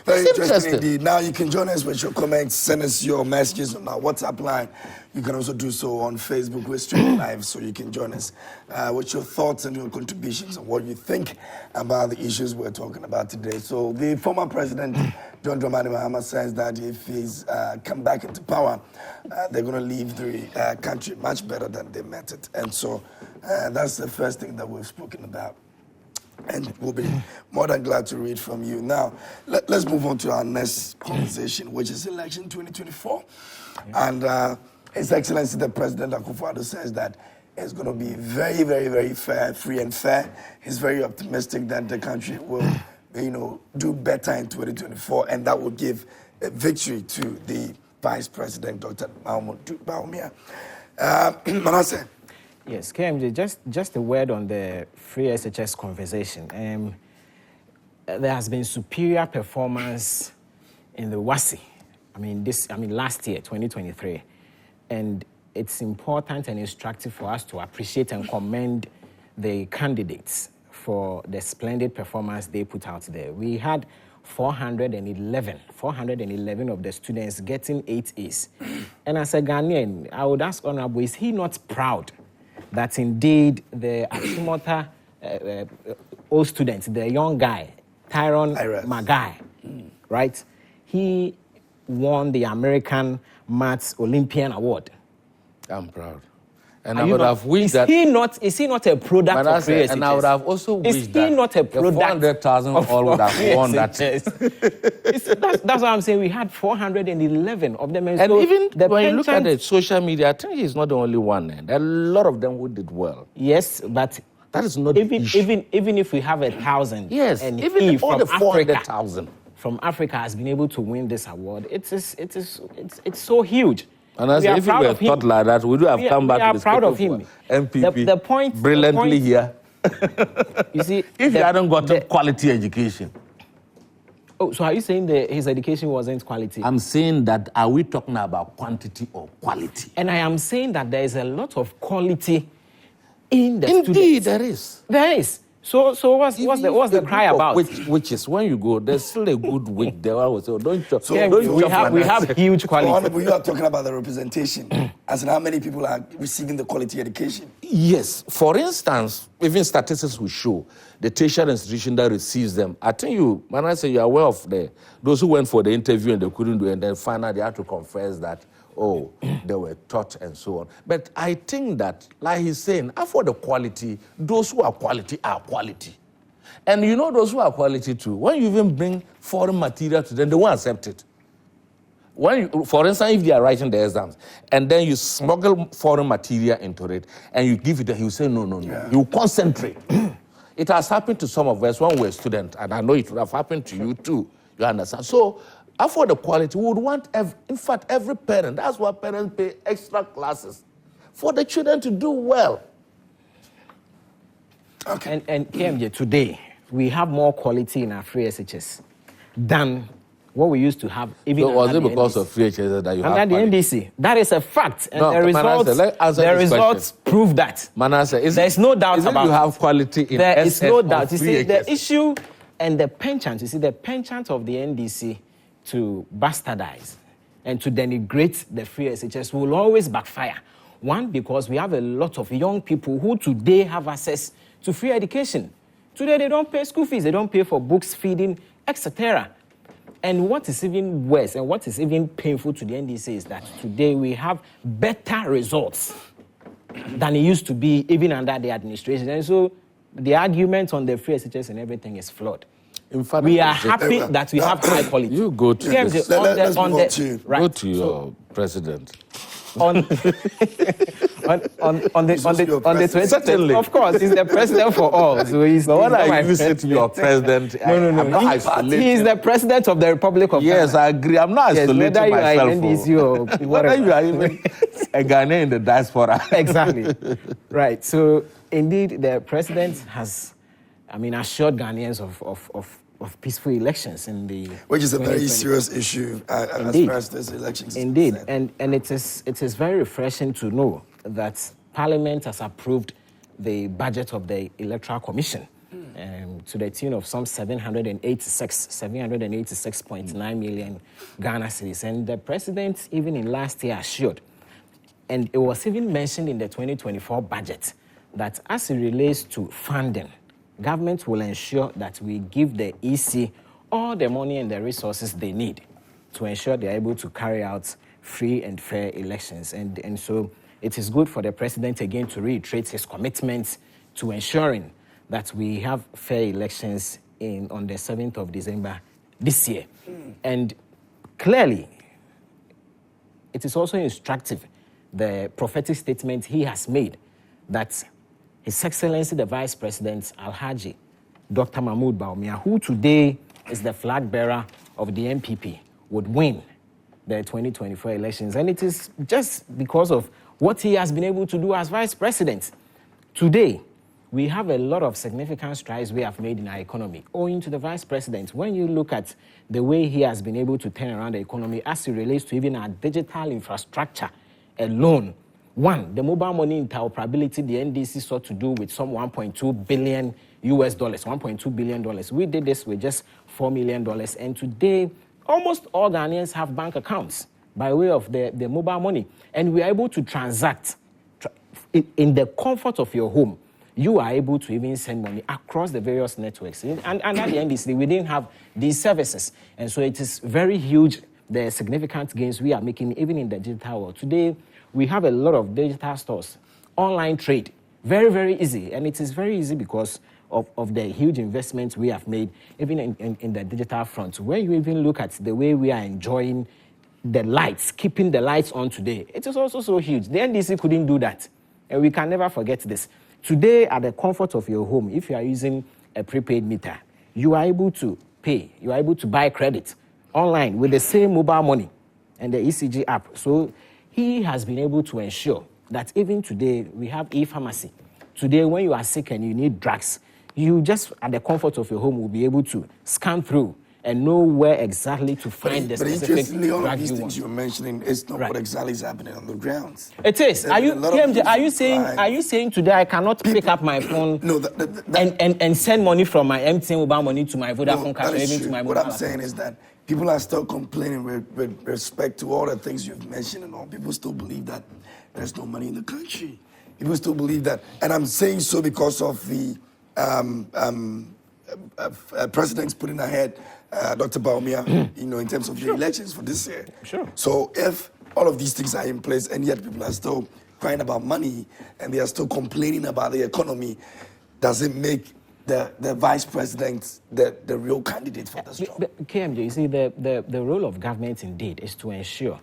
Very interesting indeed. Now you can join us with your comments, send us your messages on our WhatsApp line. You can also do so on Facebook. We're streaming live, so you can join us with your thoughts and your contributions on what you think about the issues we're talking about today. So the former president, John Dramani Mahama, says that if he's come back into power, they're going to leave the country much better than they met it. And so that's the first thing that we've spoken about. And we'll be more than glad to read from you. Now, let's move on to our next conversation, which is election 2024. Yeah. And His Excellency, the President Akufo-Addo, says that it's going to be very, very, very fair, free and fair. He's very optimistic that the country will, do better in 2024, and that will give a victory to the Vice President, Dr. Bawumia. Manasseh. Yes, KMJ, just a word on the free SHS conversation. There has been superior performance in the WASI. Last year, 2023. And it's important and instructive for us to appreciate and commend the candidates for the splendid performance they put out there. We had 411 of the students getting 8 A's. And as a Ghanaian, I would ask Honorable, is he not proud that indeed the Achimota old student, the young guy, Tyron Magai, right? He won the American Maths Olympian Award. I'm proud. And I would have wished that... Is he not a product of free SHS? And I would have also wished that... Is he not a product the 400,000 all would have won that. That's what I'm saying. We had 411 of them. And so even when you look at the social media, I think he's not the only one. There are a lot of them who did well. Yes, but... That is not even if we have 1,000... Yes, and even from all the Africa, 400,000. from Africa has been able to win this award, it's so huge. And as if we were taught like that, we do have come back to the proud of him. MPP The point brilliantly here. You see, if he hadn't gotten quality education. Oh, so are you saying that his education wasn't quality? I'm saying that, are we talking about quantity or quality? And I am saying that there is a lot of quality in the students. Indeed, there is. There is. So what's the cry about? Which is when you go, there's still a good week there. I would say, we have huge quality. Honorable, you are talking about the representation, as in how many people are receiving the quality education. Yes. For instance, even statistics will show the tertiary institution that receives them. I think when I say you're aware of those who went for the interview and they couldn't do it, and then finally they had to confess that, they were taught and so on. But I think that, like he's saying, for the quality, those who are quality are quality. And you know those who are quality too, when you even bring foreign material to them, they won't accept it. For instance, if they are writing the exams, and then you smuggle foreign material into it, and you give it, he will say, no. Yeah. He will concentrate. It has happened to some of us when we were students, and I know it would have happened to you too. You understand? So, for the quality, we would want, in fact, every parent, that's why parents pay extra classes, for the children to do well. Okay. And KMJ, today, we have more quality in our free SHS than what we used to have. Even was it because of free SHS that you have under the NDC? That is a fact. And the results prove that. Manasseh, there's no doubt about it. You have quality in there is no doubt. You see, the issue and the penchant, the penchant of the NDC to bastardize and to denigrate the free SHS will always backfire. One, because we have a lot of young people who today have access to free education. Today they don't pay school fees, they don't pay for books, feeding, etc. And what is even worse and what is even painful to the NDC is that today we have better results than it used to be even under the administration. And so the argument on the free SHS and everything is flawed. In fact, we are happy that we have high quality. You go to go to your president. On the 20th, of course, he's the president for all. So he's when I visit your president, no. I'm not isolating. He is the president of the Republic of Ghana. Yes, I agree. I'm not isolating myself. Whether you are in NDC or whether you are even a Ghanaian in the diaspora. Exactly. Right. So indeed, the president has, assured Ghanaians of peaceful elections in the... Which is a very serious issue as far as this election is concerned. And it is very refreshing to know that Parliament has approved the budget of the Electoral Commission to the tune of some 786.9 million Ghana cedis. And the president, even in last year, assured, and it was even mentioned in the 2024 budget, that as it relates to funding, government will ensure that we give the EC all the money and the resources they need to ensure they are able to carry out free and fair elections. And so it is good for the president again to reiterate his commitment to ensuring that we have fair elections on the 7th of December this year. And clearly, it is also instructive, the prophetic statement he has made that His Excellency the Vice President Alhaji Dr. Mahmoud Bawumia, who today is the flag bearer of the MPP, would win the 2024 elections. And it is just because of what he has been able to do as Vice President. Today, we have a lot of significant strides we have made in our economy, owing to the Vice President. When you look at the way he has been able to turn around the economy as it relates to even our digital infrastructure alone. One, the mobile money interoperability the NDC sought to do with some $1.2 billion, $1.2 billion. We did this with just $4 million. And today, almost all Ghanaians have bank accounts by way of the mobile money. And we are able to transact in the comfort of your home. You are able to even send money across the various networks. And under the NDC, we didn't have these services. And so it is very huge, the significant gains we are making even in the digital world. Today, we have a lot of digital stores, online trade, very, very easy. And it is very easy because of the huge investments we have made, even in the digital front. When you even look at the way we are enjoying the lights, keeping the lights on today, it is also so huge. The NDC couldn't do that. And we can never forget this. Today, at the comfort of your home, if you are using a prepaid meter, you are able to pay. You are able to buy credit online with the same mobile money and the ECG app. So he has been able to ensure that even today we have e-pharmacy. Today, when you are sick and you need drugs, you just at the comfort of your home will be able to scan through and know where exactly to find the specific interestingly, all of drug these you things want. you're mentioning is not what exactly is happening on the grounds. It is. There's been a lot of KMJ, are you news saying? flying. Are you saying today I cannot pick up my phone No, and send money from my MTN mobile money to my Vodafone cash or that is even true. to my What mobile? I'm saying is that people are still complaining with respect to all the things you've mentioned and all. People still believe that there's no money in the country. People still believe that, and I'm saying so because of the president's putting ahead Dr. Bawumia, in terms of the elections for this year. Sure. So if all of these things are in place and yet people are still crying about money and they are still complaining about the economy, does it make the vice president the real candidate for this job? KMJ, you see, the role of government indeed is to ensure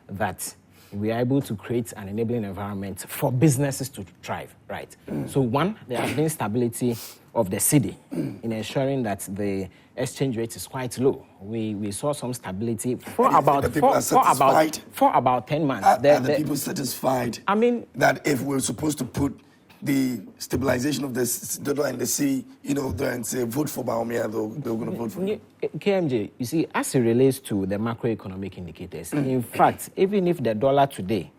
that we are able to create an enabling environment for businesses to thrive, right? So one, there has been stability of the city in ensuring that the exchange rate is quite low. We saw some stability for about 10 months. Are the people satisfied? I mean, that if we're supposed to put the stabilization of the dollar and the sea, there and say vote for Bawumia, they're going to vote for him. KMJ, you see, as it relates to the macroeconomic indicators, in fact, even if the dollar today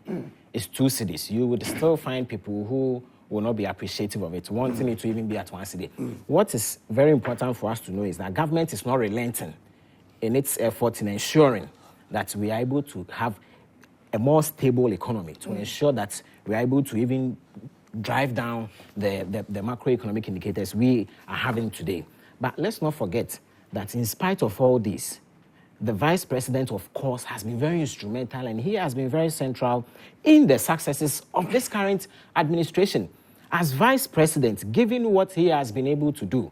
is 2 cedis, you would still find people who will not be appreciative of it, wanting it to even be at 1 cedi. What is very important for us to know is that government is not relenting in its effort in ensuring that we are able to have a more stable economy, to ensure that we are able to even drive down the macroeconomic indicators we are having today. But let's not forget that in spite of all this, the vice president, of course, has been very instrumental and he has been very central in the successes of this current administration. As vice president, given what he has been able to do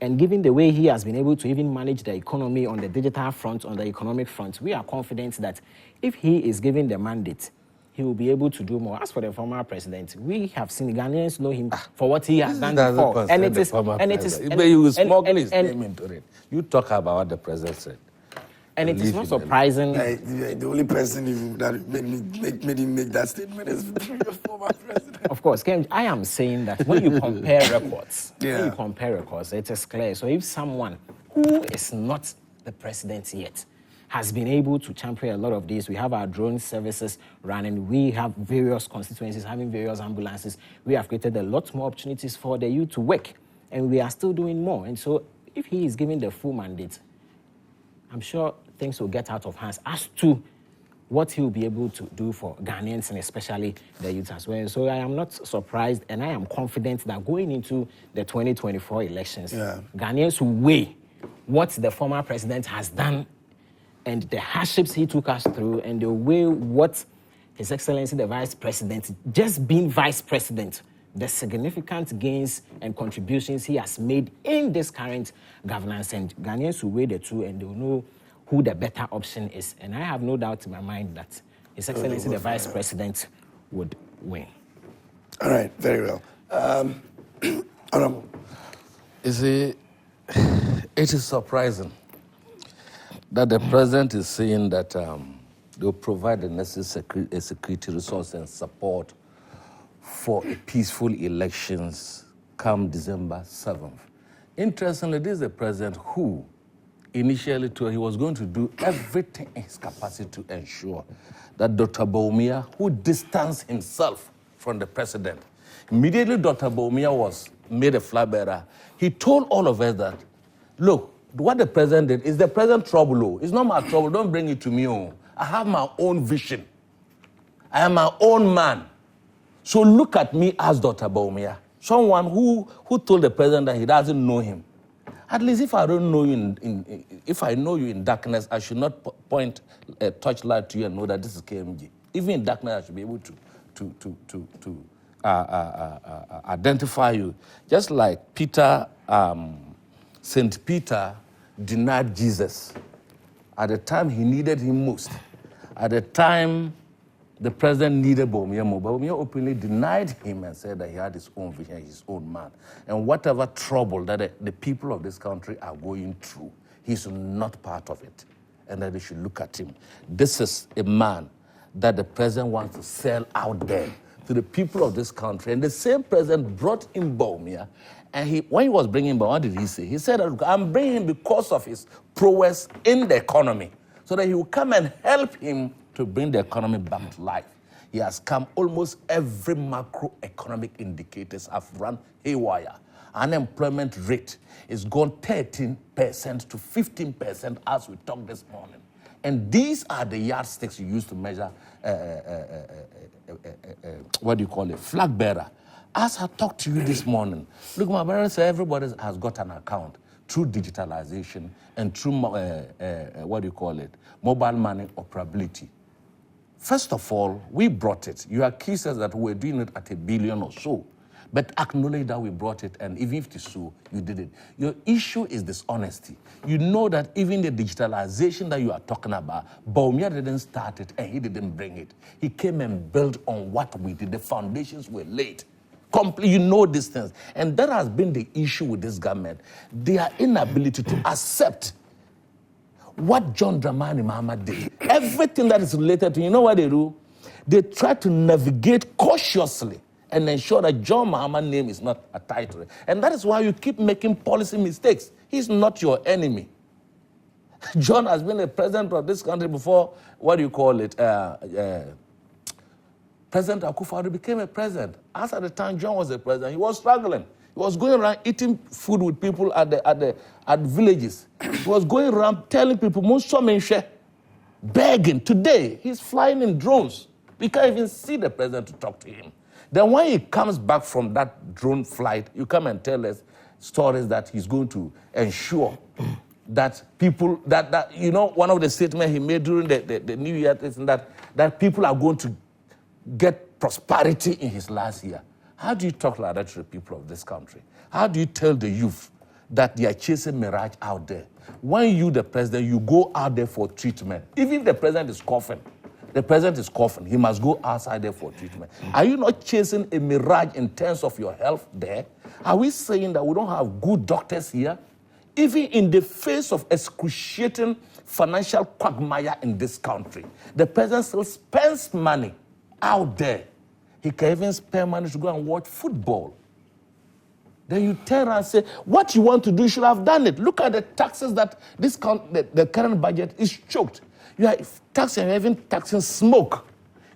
and given the way he has been able to even manage the economy on the digital front, on the economic front, we are confident that if he is given the mandate, he will be able to do more. As for the former president, we have seen Ghanaians know him for what he has done before. And it is, but you will smuggle his name into it. You talk about what the president said. And it is not surprising. The only person that made him make that statement is the former president. Of course, Ken, I am saying that when you compare records, it is clear. So if someone who is not the president yet has been able to champion a lot of this, we have our drone services running, we have various constituencies having various ambulances, we have created a lot more opportunities for the youth to work, and we are still doing more. And so if he is given the full mandate, I'm sure things will get out of hands as to what he will be able to do for Ghanaians and especially the youth as well. So I am not surprised and I am confident that going into the 2024 elections, Ghanaians will weigh what the former president has done and the hardships he took us through, and they'll weigh what His Excellency the Vice President, just being Vice President, the significant gains and contributions he has made in this current governance, and Ghanaians will weigh the two and they'll know who the better option is. And I have no doubt in my mind that His Excellency the Vice President would win. All right, very well. Honorable. You see, it is surprising that the president is saying that they'll provide the necessary security resource and support for peaceful elections come December 7th. Interestingly, this is the president who initially told he was going to do everything in his capacity to ensure that Dr. Bawumia, who distanced himself from the president, immediately Dr. Bawumia was made a flag bearer, he told all of us that, look, what the president did is the president trouble. Oh. It's not my trouble. Don't bring it to me. Oh. I have my own vision. I am my own man. So look at me as Dr. Bawumia, someone who told the president that he doesn't know him. At least if I don't know you if I know you in darkness, I should not point a torchlight to you and know that this is KMG. Even in darkness, I should be able to identify you. Just like Peter. St. Peter denied Jesus at the time he needed him most. At the time the president needed Bawumia more, Bawumia openly denied him and said that he had his own vision, his own man. And whatever trouble that the people of this country are going through, he's not part of it. And that they should look at him. This is a man that the president wants to sell out there to the people of this country. And the same president brought in Bawumia. And when he was bringing him, what did he say? He said, I'm bringing him because of his prowess in the economy, so that he will come and help him to bring the economy back to life. He has come, almost every macroeconomic indicators have run haywire. Unemployment rate is gone 13% to 15% as we talk this morning. And these are the yardsticks you use to measure, what do you call it, flag bearer. As I talked to you this morning, look, my brother said everybody has got an account through digitalization and through, what do you call it, mobile money operability. First of all, we brought it. You accused us that we're doing it at $1 billion or so. But acknowledge that we brought it, and even if it is so, you did it. Your issue is dishonesty. You know that even the digitalization that you are talking about, Bawumia didn't start it, and he didn't bring it. He came and built on what we did. The foundations were laid. You know these things. And that has been the issue with this government. Their inability to accept what John Dramani Mahama did. Everything that is related to, you know what they do? They try to navigate cautiously and ensure that John Mahama's name is not attached to it. And that is why you keep making policy mistakes. He's not your enemy. John has been a president of this country before, what do you call it? President Akufo-Addo became a president. As at the time John was a president, he was struggling. He was going around eating food with people at villages. He was going around telling people, begging. Today, he's flying in drones. We can't even see the president to talk to him. Then when he comes back from that drone flight, you come and tell us stories that he's going to ensure that people, that you know, one of the statements he made during the New Year is that people are going to get prosperity in his last year. How do you talk like that to the people of this country? How do you tell the youth that they are chasing mirage out there? When you, the president, you go out there for treatment, even if the president is coughing, he must go outside there for treatment. Are you not chasing a mirage in terms of your health there? Are we saying that we don't have good doctors here? Even in the face of excruciating financial quagmire in this country, the president still spends money out there. He can even spend money to go and watch football. Then you turn and say, what you want to do, you should have done it. Look at the taxes that the current budget is choked. You are taxing, you're even taxing smoke.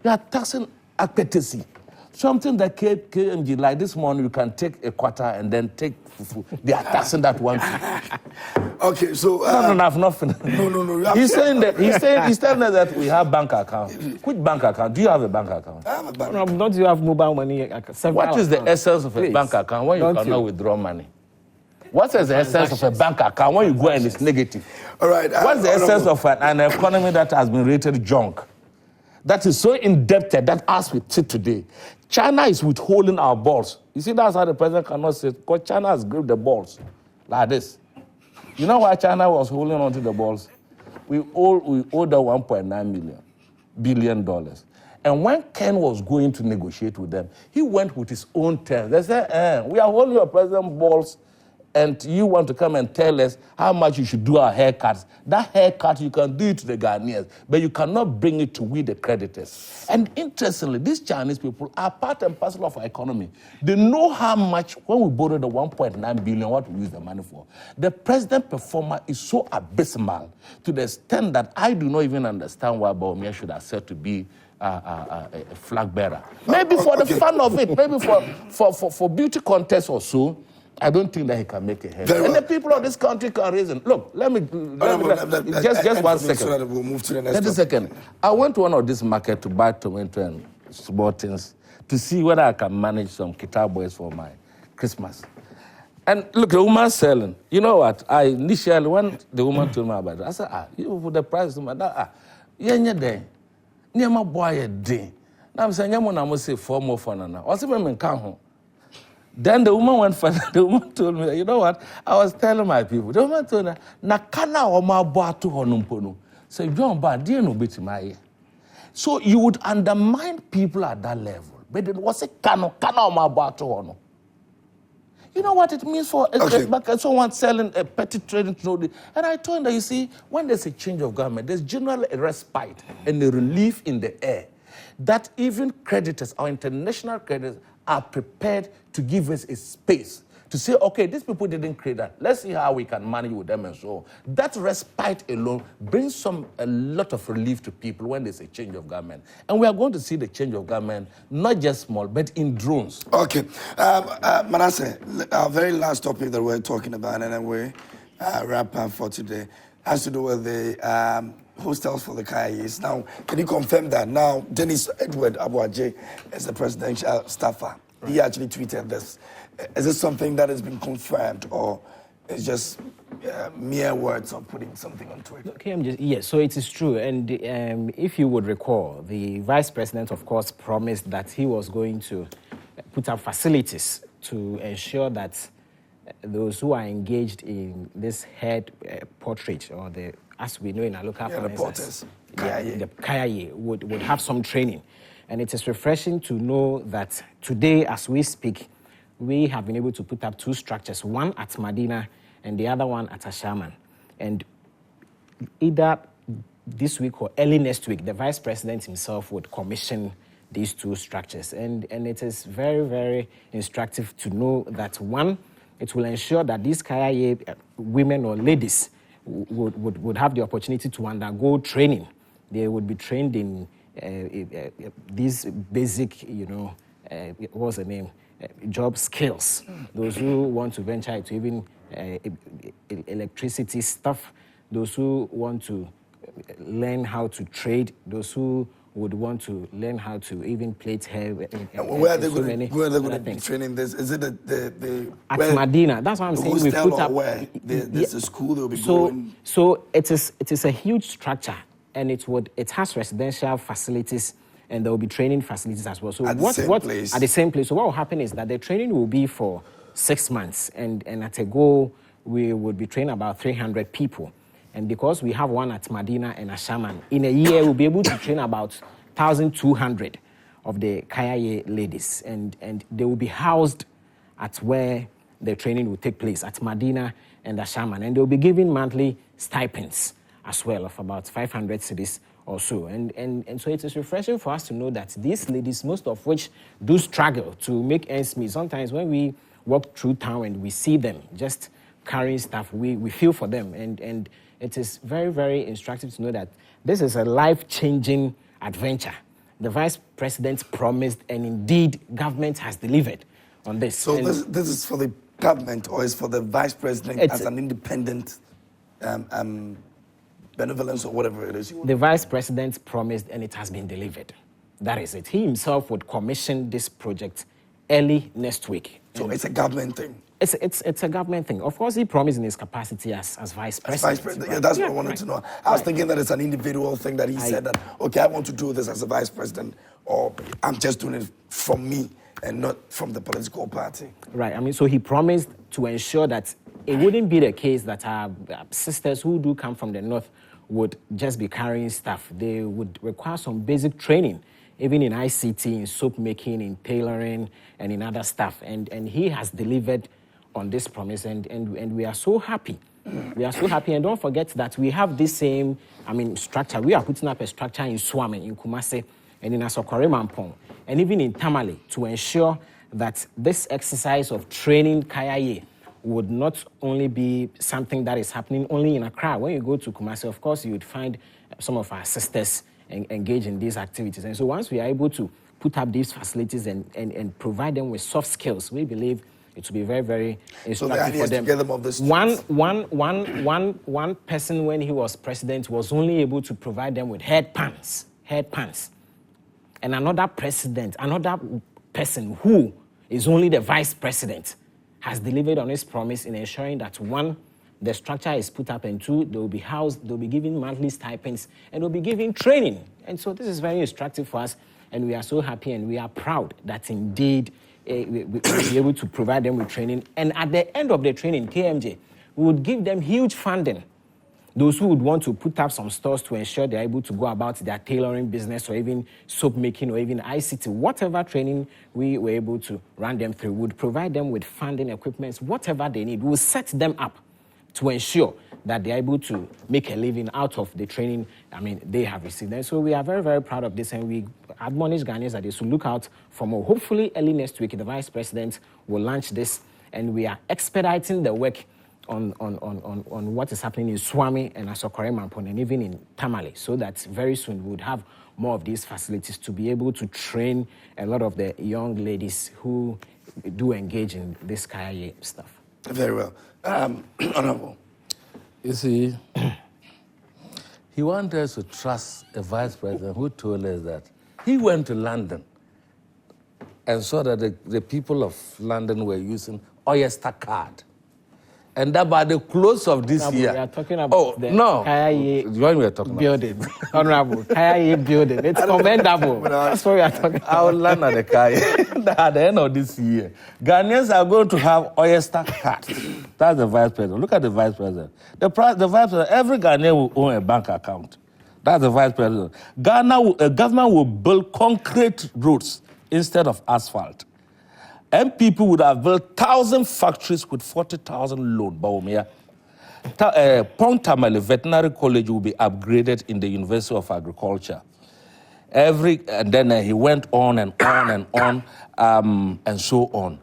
You are taxing appetency. Something that KMG, like this morning, you can take a quarter and then take fufu. They are taxing that one too. Okay, so... No, I've not finished. No. He's telling us that we have bank account. Which bank account? Do you have a bank account? I have a bank account. No, don't you have mobile money? What is the essence of a bank account when you cannot withdraw money? What is the essence of a bank account when you go and it's negative? All right. What's the essence of an economy that has been rated junk? That is so indebted that as we sit today, China is withholding our balls. You see, that's how the president cannot say, because China has gripped the balls like this. You know why China was holding on to the balls? We owed them $1.9 billion. And when Ken was going to negotiate with them, he went with his own terms. They said, we are holding your president balls, and you want to come and tell us how much you should do our haircuts. That haircut, you can do it to the Ghanaians, but you cannot bring it to we, the creditors. And interestingly, these Chinese people are part and parcel of our economy. They know how much, when we borrow the $1.9 billion, what we use the money for. The president performer is so abysmal to the extent that I do not even understand why Bawumia should have said to be a flag bearer. Maybe for the fun of it, maybe for beauty contest or so. I don't think that he can make a head. And the people of this country can reason. Look, let me just 1 second. So that we'll move to the next Just a second. I went to one of these markets to buy tomato and small things to see whether I can manage some guitar boys for my Christmas. And look, the woman selling. You know what? I initially, when the woman told me about it, I said, you put the price to my yeah, there. Near my boy a day. Now I'm saying, I'm going to say 4 more for now. I said, I'm home. Then the woman went further. The woman told me, you know what? I was telling my people. The woman told me, "Nakana oma boatu honumpono." So John Ba, dear no bit my. So you would undermine people at that level. But it was a kano oma boatu hono. You know what it means for Okay. someone selling a petty trading to and I told him that, you see, when there's a change of government, there's generally a respite and a relief in the air that even creditors or international creditors are prepared to give us a space to say, okay, these people didn't create that. Let's see how we can manage with them and so on. That respite alone brings a lot of relief to people when there's a change of government. And we are going to see the change of government, not just small, but in drones. Okay. Manasseh, our very last topic that we're talking about, and then we wrap up for today, has to do with the hostels for the Kayayes. Now, can you confirm that? Now, Dennis Edward Abuaje is the presidential staffer. Right. He actually tweeted this. Is this something that has been confirmed, or it's just mere words of putting something on Twitter? Okay, yes, so it is true. And if you would recall, the vice president, of course, promised that he was going to put up facilities to ensure that those who are engaged in this head portrait, or as we know in our local parlance, the Kayaye, would have some training. And it is refreshing to know that today, as we speak, we have been able to put up 2 structures, one at Medina and the other one at Ashaman. And either this week or early next week, the vice president himself would commission these 2 structures. And it is very, very instructive to know that, one, it will ensure that these Kayaye women or ladies would have the opportunity to undergo training. They would be trained in these basic, what's the name? Job skills. Those who want to venture into even electricity stuff, those who want to learn how to trade, those who would want to learn how to even plait hair. Where are they going to be training this? Is it at Medina? That's what I'm saying. We put up where there's a school they'll be going. So it is a huge structure, and it has residential facilities, and there will be training facilities as well. So at the same place. So what will happen is that the training will be for 6 months, and at a go, we would be training about 300 people. And because we have one at Medina and Ashaman, in a year we'll be able to train about 1,200 of the Kayaye ladies, and they will be housed at where the training will take place, at Medina and Ashaman, and they'll be given monthly stipends as well of about 500 cedis or so. And so it is refreshing for us to know that these ladies, most of which do struggle to make ends meet. Sometimes when we walk through town and we see them just carrying stuff, we feel for them. And it is very, very instructive to know that this is a life-changing adventure. The vice president promised, and indeed government has delivered on this. So this is for the government, or is for the vice president as an independent benevolence, or whatever it is? The vice president promised, and it has been delivered. That is it. He himself would commission this project early next week. So it's a government thing? It's a government thing. Of course, he promised in his capacity as vice president. Vice president. Right? Yeah, that's what I wanted to know. I was thinking that it's an individual thing that he said that, okay, I want to do this as a vice president, or I'm just doing it from me and not from the political party. Right. I mean, so he promised to ensure that it wouldn't be the case that our sisters who do come from the north would just be carrying stuff. They would require some basic training, even in ICT, in soap making, in tailoring, and in other stuff. And he has delivered on this promise, and we are so happy. We are so happy, and don't forget that we have this same, structure. We are putting up a structure in Swame, in Kumase, and in Asokore Mampong, and even in Tamale, to ensure that this exercise of training Kayaye would not only be something that is happening only in Accra. When you go to Kumasi, of course, you would find some of our sisters engage in these activities. And so once we are able to put up these facilities and provide them with soft skills, we believe it will be very, very instructive for them. To get them off the streets. One person, when he was president, was only able to provide them with head pants. And another person who is only the vice president has delivered on his promise in ensuring that, one, the structure is put up, and two, they will be housed, they'll be given monthly stipends, and they'll be given training. And so this is very instructive for us, and we are so happy and we are proud that indeed we will be able to provide them with training. And at the end of the training, KMJ, we would give them huge funding those who would want to put up some stores to ensure they're able to go about their tailoring business or even soap making or even ICT, whatever training we were able to run them through, would provide them with funding, equipment, whatever they need. We'll set them up to ensure that they're able to make a living out of the training, they have received. And so we are very, very proud of this, and we admonish Ghanaians that they should look out for more. Hopefully early next week, the Vice President will launch this, and we are expediting the work on what is happening in Swami and Asokore Mampon and even in Tamale, so that very soon we would have more of these facilities to be able to train a lot of the young ladies who do engage in this Kayayei stuff. Very well. Honorable. You see, he wanted us to trust a vice president who told us that he went to London and saw that the people of London were using Oyster card. And that by the close of this year... We are talking about the Kayayei when we are talking building. Honorable, Kayayei building. It's commendable. That's what we are talking about. I will learn at the Kayayei. At the end of this year, Ghanaians are going to have Oyster cards. That's the vice president. Look at the vice president. The vice president, every Ghanaian will own a bank account. That's the vice president. Government will build concrete roads instead of asphalt. And people would have built 1,000 factories with 40,000 loan. Bawumia. Pontamale Veterinary College will be upgraded in the University of Agriculture. And then he went on and on and on, and so on.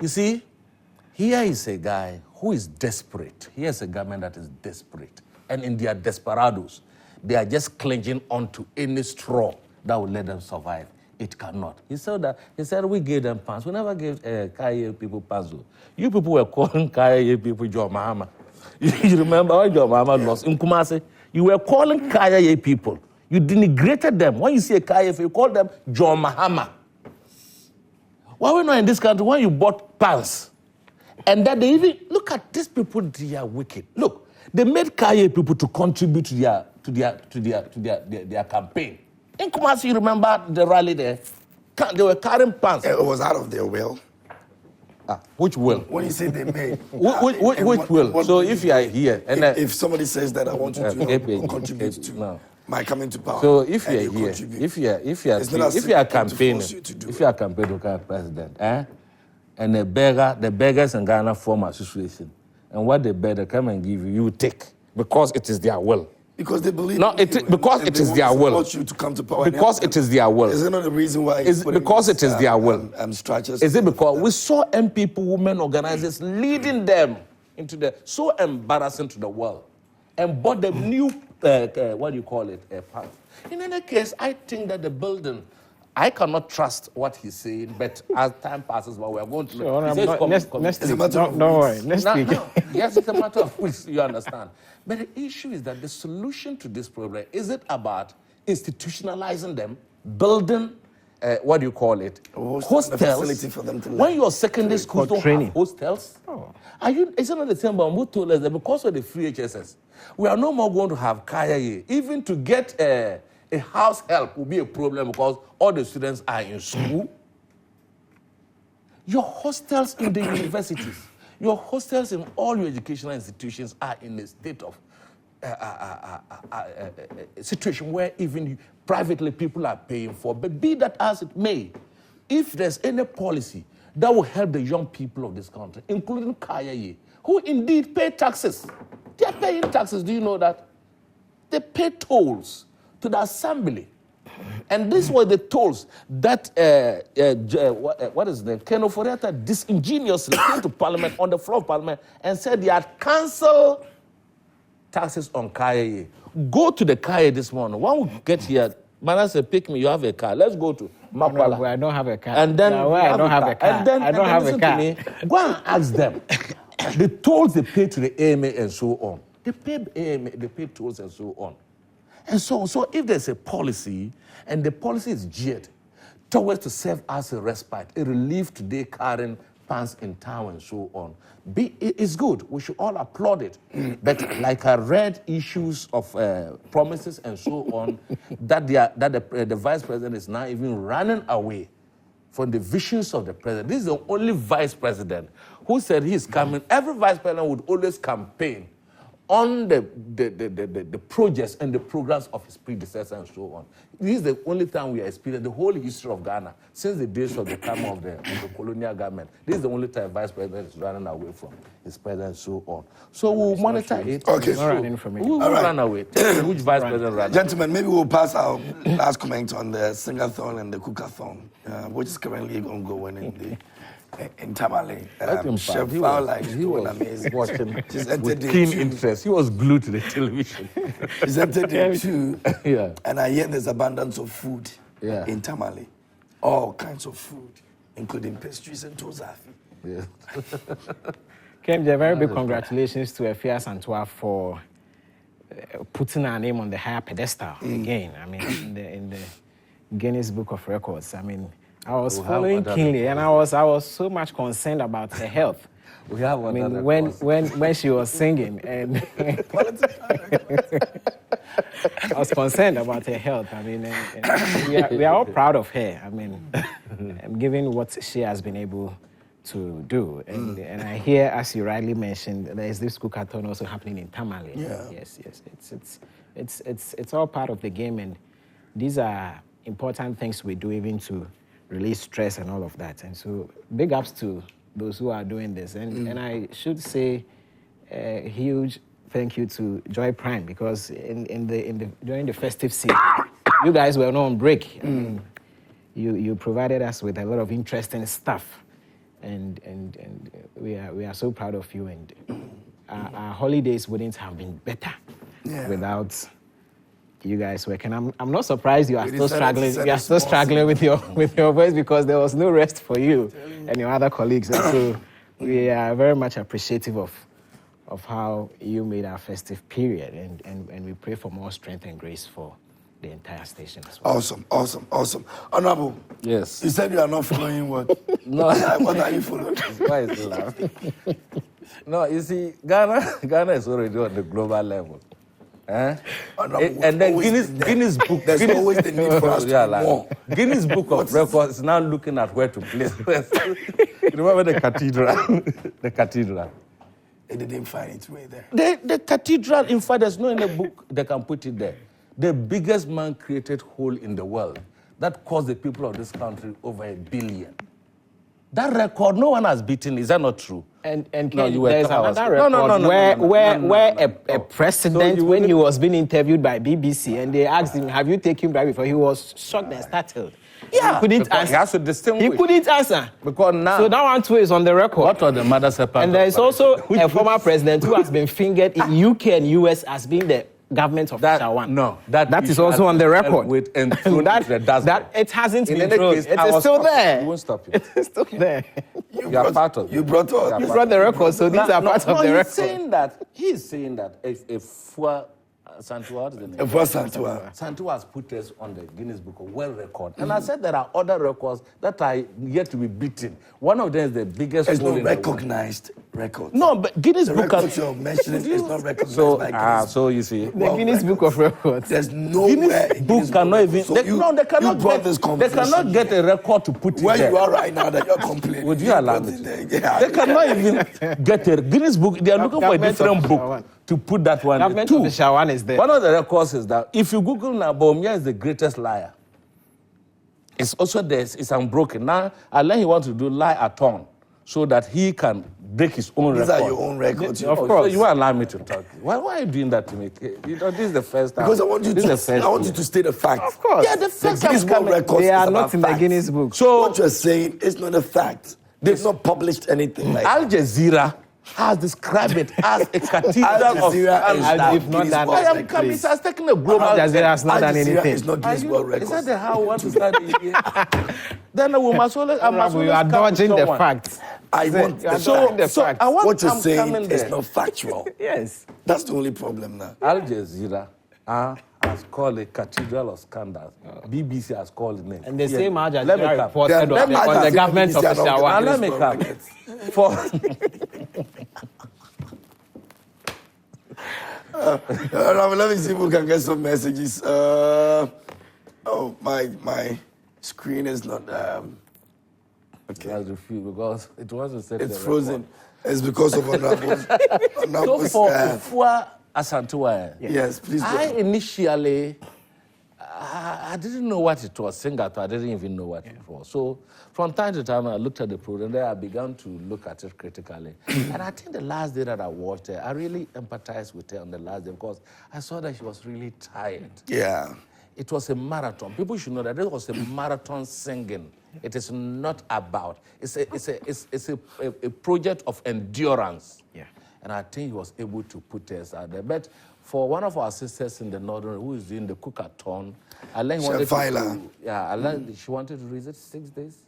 You see, here is a guy who is desperate. Here's a government that is desperate. And in their desperados, they are just clinging onto any straw that will let them survive. It cannot. He said we gave them pants. We never gave Kayayei people pants. You people were calling Kayayei people John Mahama. You remember when John Mahama lost in Kumasi? You were calling Kayayei people. You denigrated them. When you see a Kayayei, you call them John Mahama. Why we're not in this country? When you bought pants, and that they even look at these people, they are wicked. Look, they made Kayayei people to contribute to their campaign. In Kumasi, you remember the rally there? They were carrying pants. It was out of their will. Which will? When you say they made. Which will? So if you are here... and if somebody says that I want you to contribute to my coming to power... So if you are here, if you are campaigning to become president, and the beggars in Ghana form association, and what they beg, they come and give you, you take, because it is their will. Because they believe because it is their will. You to come to power because it is their will. Is it not the reason why? Is it because it is their will? Structures. Is it because we saw people, women organizers leading them into so embarrassing to the world, and bought them new what do you call it? Path. In any case, I think that the building. I cannot trust what he's saying, but as time passes, we are going to... Next week. Don't worry. Next week. Yes, it's a matter of weeks, you understand. But the issue is that the solution to this problem, is it about institutionalizing them, building, what do you call it? Hostels. Facility for them to live. When your secondary schools don't training. have hostels, is it not the same? But who told us that because of the free HSS, we are no more going to have Kayayei. Even to get a house help will be a problem because all the students are in school. Your hostels in the universities, your hostels in all your educational institutions are in a state of situation where even privately people are paying for. But be that as it may, if there's any policy that will help the young people of this country, including Kayayei, who indeed pay taxes. They are paying taxes, do you know that? They pay tolls to the assembly. And these were the tolls that, what is the name? Ken Oforiatta disingenuously came to Parliament, on the floor of Parliament, and said he had cancelled taxes on Kayayei. Go to the Kayayei this morning. When we get here, Mana said, pick me, you have a car. Let's go to Mapala. I don't have a car. And then I don't have a car. And then, I don't have a car. Go and ask them. The tolls they pay to the AMA and so on. They pay AMA, they pay tolls and so on. And so if there's a policy, and the policy is geared towards to serve as a respite, a relief to day carrying pants in town and so on, it's good. We should all applaud it. But like I read issues of promises and so on, that the vice president is now even running away from the visions of the president. This is the only vice president who said he's coming. Every vice president would always campaign on the projects and the programs of his predecessor and so on. This is the only time we experience the whole history of Ghana since the days of the time of the colonial government. This is the only time vice president is running away from his president and so on. So we'll monitor it. Okay. We'll run away. Tell me which vice president ran away. Gentlemen, maybe we'll pass our last comment on the singathon and the cookathon, which is currently ongoing in Tamale. Chef Fowler is doing amazing. Watching with keen interest. He was glued to the television. He's entered into, Yeah. and I hear there's abundance of food in Tamale. All kinds of food, including pastries and tozafi. Yeah. Kemje, very big congratulations to Efia Santua for putting our name on the higher pedestal again. I mean, in the Guinness Book of Records. I mean, I was following keenly, and I was so much concerned about her health. We have I mean, when she was singing, and I was concerned about her health. I mean, and we are all proud of her. I mean, given what she has been able to do, and I hear, as you rightly mentioned, there is this cookathon also happening in Tamale. Yeah. Yes. It's all part of the game, and these are important things we do even to release stress and all of that. And so big ups to those who are doing this. And I should say a huge thank you to Joy Prime, because during the festive season, you guys were not on break. I mean, you provided us with a lot of interesting stuff. And we are so proud of you. And our holidays wouldn't have been better without you guys working. I'm not surprised you are still struggling. You are still struggling with your voice, because there was no rest for you and your other colleagues. And so we are very much appreciative of how you made our festive period, and we pray for more strength and grace for the entire station as well. Awesome. Honorable. Yes. You said you are not following what? No. What are you following? Why is he laughing? No, you see, Ghana is already on the global level. And then Guinness Book. There's always the need for us to do more. Guinness Book of Records is now looking at where to place. Remember the cathedral? The cathedral. They didn't find its way there. The cathedral, in fact, there's no in the book they can put it there. The biggest man-created hole in the world that cost the people of this country over $1 billion. That record, no one has beaten. Is that not true? And No, you were there's talking another about- record where a president, So when he was being interviewed by BBC, and they asked him, "Have you taken bribe before?" He was shocked and startled. Yeah, he couldn't because answer. he has to distinguish. He couldn't answer. Because now, So that one too is on the record. what are the mothers And there is also a former president who has been fingered in UK and US as being the government of Shawan. No, that is issue also has on the been record. dealt with and thrown into the dustbin. That it hasn't In been any thrown. case, It I is was still stopping. there. You won't stop you. It is still there. You are part of it. You brought up. You brought the record, so these are part of the record. He's saying that if Fua Santua, what is the name? Fua Santua. Santua has put us on the Guinness Book of World Record. And I said there are other records that are yet to be beaten. One of them is the biggest It's hole not in the world. recognized record. No, but Guinness The Book record you're mentioning is not recognized So, by Guinness. so you see. The Guinness Book of Records. There's nowhere Guinness in Book Guinness cannot even. So They you cannot brought get. this They conversation cannot get a record to put where it there. you are right now that you're complaining. Would you allow brought me it to? there. Yeah. They cannot even get a Guinness Book. They are looking for a Government different of book Shawan. to put that one. Government Two, of the Shawan is there. one of the records is that if you Google now, Bawumia is the greatest liar. It's also there. It's unbroken. Now, unless he wants to do lie-a-thon so that he can break his own These record. are your own records. Of So course. you won't allow me to talk. Why are you doing that to me? You know, this is the first time. Because I want you This is the to. first I want you time. to state the facts. Of course. Yeah, the facts Guinness are World coming. Records They is are about not in the facts. Guinness Book. So What you're saying is not a fact. They've not published anything like Al Jazeera has described it as a cathedral Al of Jazeera is scandal. not If not Guinness done World I am Records. coming. It has taken a global. Al Jazeera has not Al done Jazeera anything. is not Guinness World Is Records. that how I want to start the year? Then we must always. I must You always are come dodging with the someone. facts. I want You are the dodging the facts. So facts. I want. What you're I'm saying coming is there. not factual. Yes. That's the only problem now. Al Jazeera has called a cathedral of scandals. BBC has called it name. And the Yeah. same Al Let me Jazeera come. reported Then on Al the Jazeera government of the BBC are not Shawan. And let me Guinness come. World Records. Let me see if we can get some messages. My screen is not. Okay. I refuse because it wasn't set. It's the frozen. record. It's because of Honorable's. So for Ofua Asantewaa, Yes, please go I ahead. initially, I didn't know what it was. Singapore, I didn't even know what it was. So from time to time, I looked at the program. Then I began to look at it critically. And I think the last day that I watched her, I really empathized with her on the last day because I saw that she was really tired. Yeah. It was a marathon. People should know that this was a marathon singing. It is not about. It's a project of endurance. Yeah. And I think he was able to put us out there. But for one of our sisters in the northern who is doing the cookathon, I learned she wanted to raise it 6 days.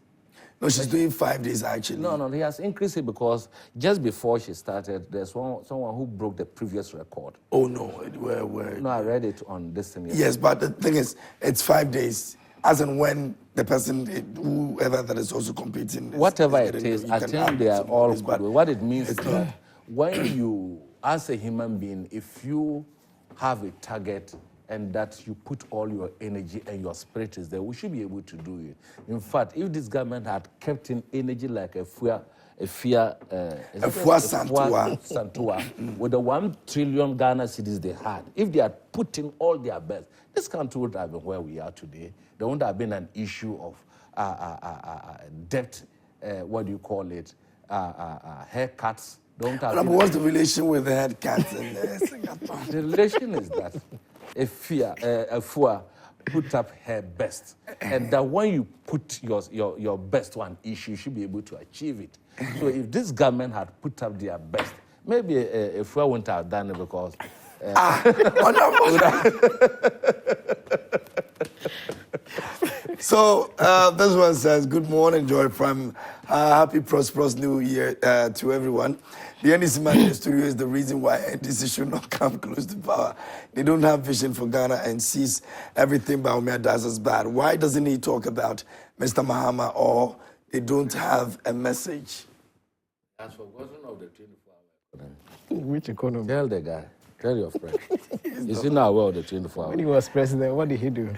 No, she's doing 5 days actually. No, he has increased it because just before she started, there's someone who broke the previous record. Oh no, where? No, I read it on this thing. Yes, but the thing is, it's 5 days. As and when the person, whoever that is also competing, Whatever it is, I think they are all good. What it means is that when you, as a human being, if you have a target and that you put all your energy and your spirit is there, we should be able to do it. In fact, if this government had kept in energy like a Fua Santua, with the 1 trillion Ghana cedis they had, if they had put in all their best, this country would have been where we are today. There wouldn't have been an issue of debt, haircuts. But what's the relation with the head cats in Singapore? The relation is that Fua put up her best, and that when you put your best to an issue, you should be able to achieve it. So if this government had put up their best, maybe Fua wouldn't have done it because. So this one says, good morning, Joy Prime. Happy prosperous new year to everyone. The NDC man in the studio is the reason why NDC should not come close to power. They don't have vision for Ghana and sees everything Bawumia does as bad. Why doesn't he talk about Mr. Mahama, or they don't have a message? As for version of the 24-hour. Which economy? Tell the guy. Tell your friend. Is he not aware of the 24 When he hours? was president, what did he do?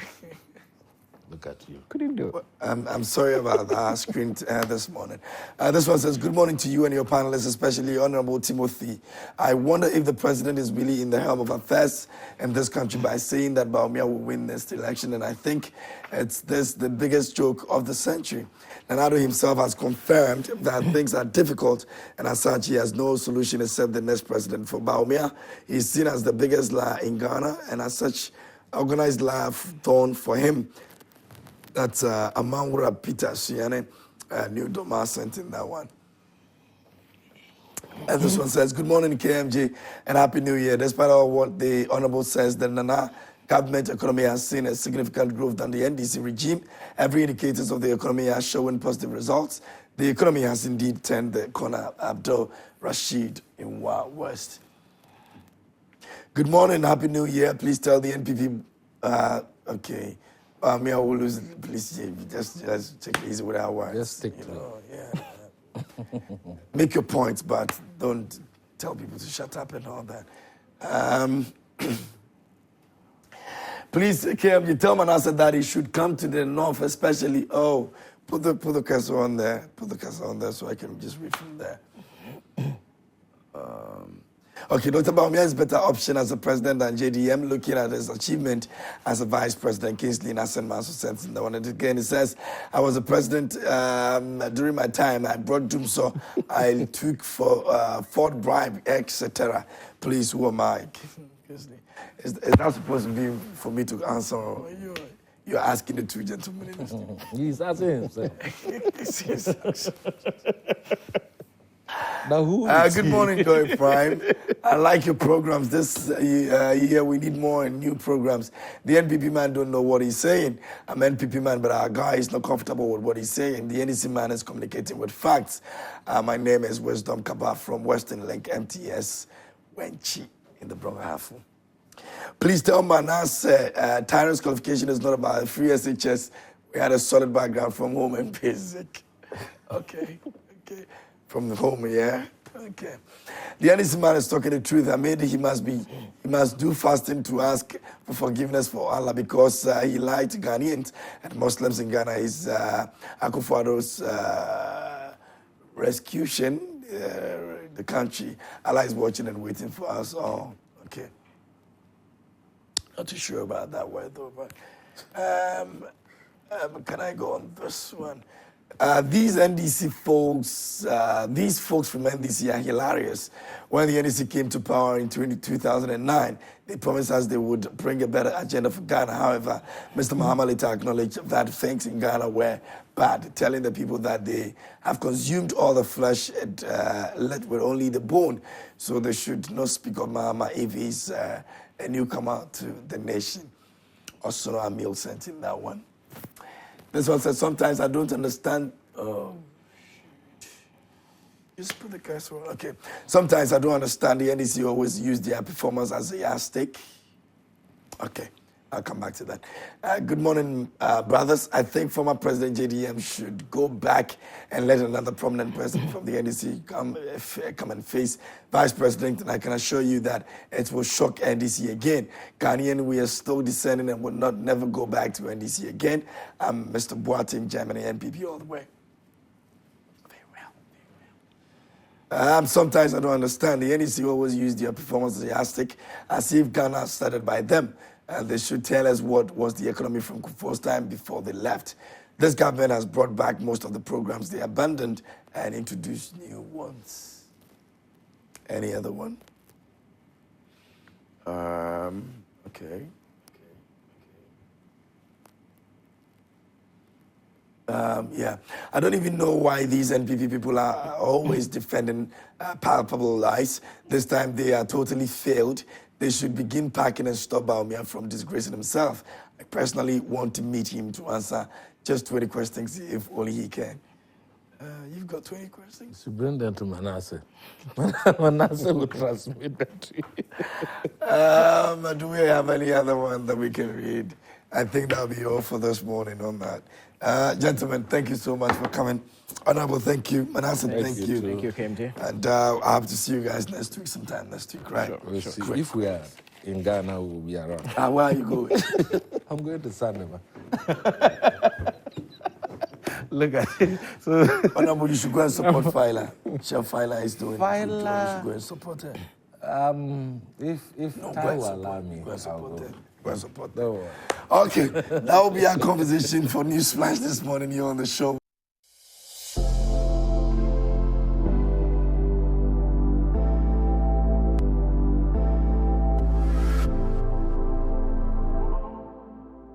Look at you. Could he do? I'm sorry about our screen this morning. This one says, good morning to you and your panelists, especially Honorable Timothy. I wonder if the president is really in the helm of affairs in this country by saying that Bawumia will win this election, and I think it's the biggest joke of the century. Nanado himself has confirmed that things are difficult, and as such, he has no solution except the next president. For Bawumia, he's seen as the biggest liar in Ghana, and as such, organized liar thorn for him. That's Amanwura Peter Siane, New Doma sent in that one. And this one says, good morning, KMJ, and Happy New Year. Despite all what the Honorable says, the Nana government economy has seen a significant growth than the NDC regime. Every indicators of the economy are showing positive results. The economy has indeed turned the corner. Abdul Rashid in Wa West. Good morning, Happy New Year. Please tell the NPP, okay. Me, I will lose. Please, just take it easy with our words. Just stick to it. Yeah. Make your points, but don't tell people to shut up and all that. Please, KM, you tell Manasseh that he should come to the north, especially. Oh, put the cursor on there. Put the cursor on there so I can just read from there. Okay, Dr. Bawumia is a better option as a president than JDM, looking at his achievement as a vice president. Kingsley Nasser Manso sent in the one. And again, he says, I was a president during my time. I brought Dumso. I took for Ford bribe, etc. Please, who am I? Is that supposed to be for me to answer? Or you're asking the two gentlemen? He's asking himself. Now who good morning, Joy Prime. I like your programs. This year we need more and new programs. The NPP man don't know what he's saying. I'm NPP man, but our guy is not comfortable with what he's saying. The NEC man is communicating with facts. My name is Wisdom Kaba from Western Link MTS Wenchi in the Brongahafu. Please tell Manasseh, Tyrant's qualification is not about free SHS. We had a solid background from home and basic. Okay. From the home, yeah? Okay. The NEC man is talking the truth. I mean, he must do fasting to ask for forgiveness for Allah because he lied to Ghanaians and Muslims in Ghana. Is Akufo-Addo's rescution. the country. Allah is watching and waiting for us all. Okay. Not too sure about that word though, but can I go on this one? These NDC folks, these folks from NDC are hilarious. When the NDC came to power in 2009, they promised us they would bring a better agenda for Ghana. However, Mr. Mahama later acknowledged that things in Ghana were bad, telling the people that they have consumed all the flesh and left with only the bone. So they should not speak of Mahama if he's a newcomer to the nation. Also, no Emil sent in that one. This one says, sometimes I don't understand. Just put the cursor on. Okay. Sometimes I don't understand. The NDC always use their performance as a yardstick. Okay. I'll come back to that. Good morning, brothers. I think former President JDM should go back and let another prominent person from the NDC come and face Vice President. And I can assure you that it will shock NDC again. Ghanaian, we are still descending and will never go back to NDC again. I'm Mr. Boateng, Germany, NPP all the way. Very well. Sometimes I don't understand. The NDC always use their performance as a yardstick, as if Ghana started by them. And they should tell us what was the economy from Kufuor's time before they left. This government has brought back most of the programs they abandoned and introduced new ones. Any other one? Okay. Yeah, I don't even know why these NPP people are always defending palpable lies. This time they are totally failed. They should begin packing and stop Bawumia from disgracing himself. I personally want to meet him to answer just 20 questions if only he can. You've got 20 questions? So bring them to Manasseh. Manasseh will transmit that to you. Do we have any other one that we can read? I think that'll be all for this morning on that. Gentlemen, thank you so much for coming. Honorable, thank you. Manasseh, thank you. Thank you, KMJ. And I have to see you guys next week, sometime next week, right? Sure, we'll see. If we are in Ghana, we'll be around. Where are you going? I'm going to Sanema. Look at it. So, Honorable, you should go and support Phyla. Chef Phyla is doing Phyla. good. You should go and support her. If No, time will allow me, go and I'll support go. her. Go and support her. Don't worry. Okay, that will be our conversation for Newsflash this morning here on the show.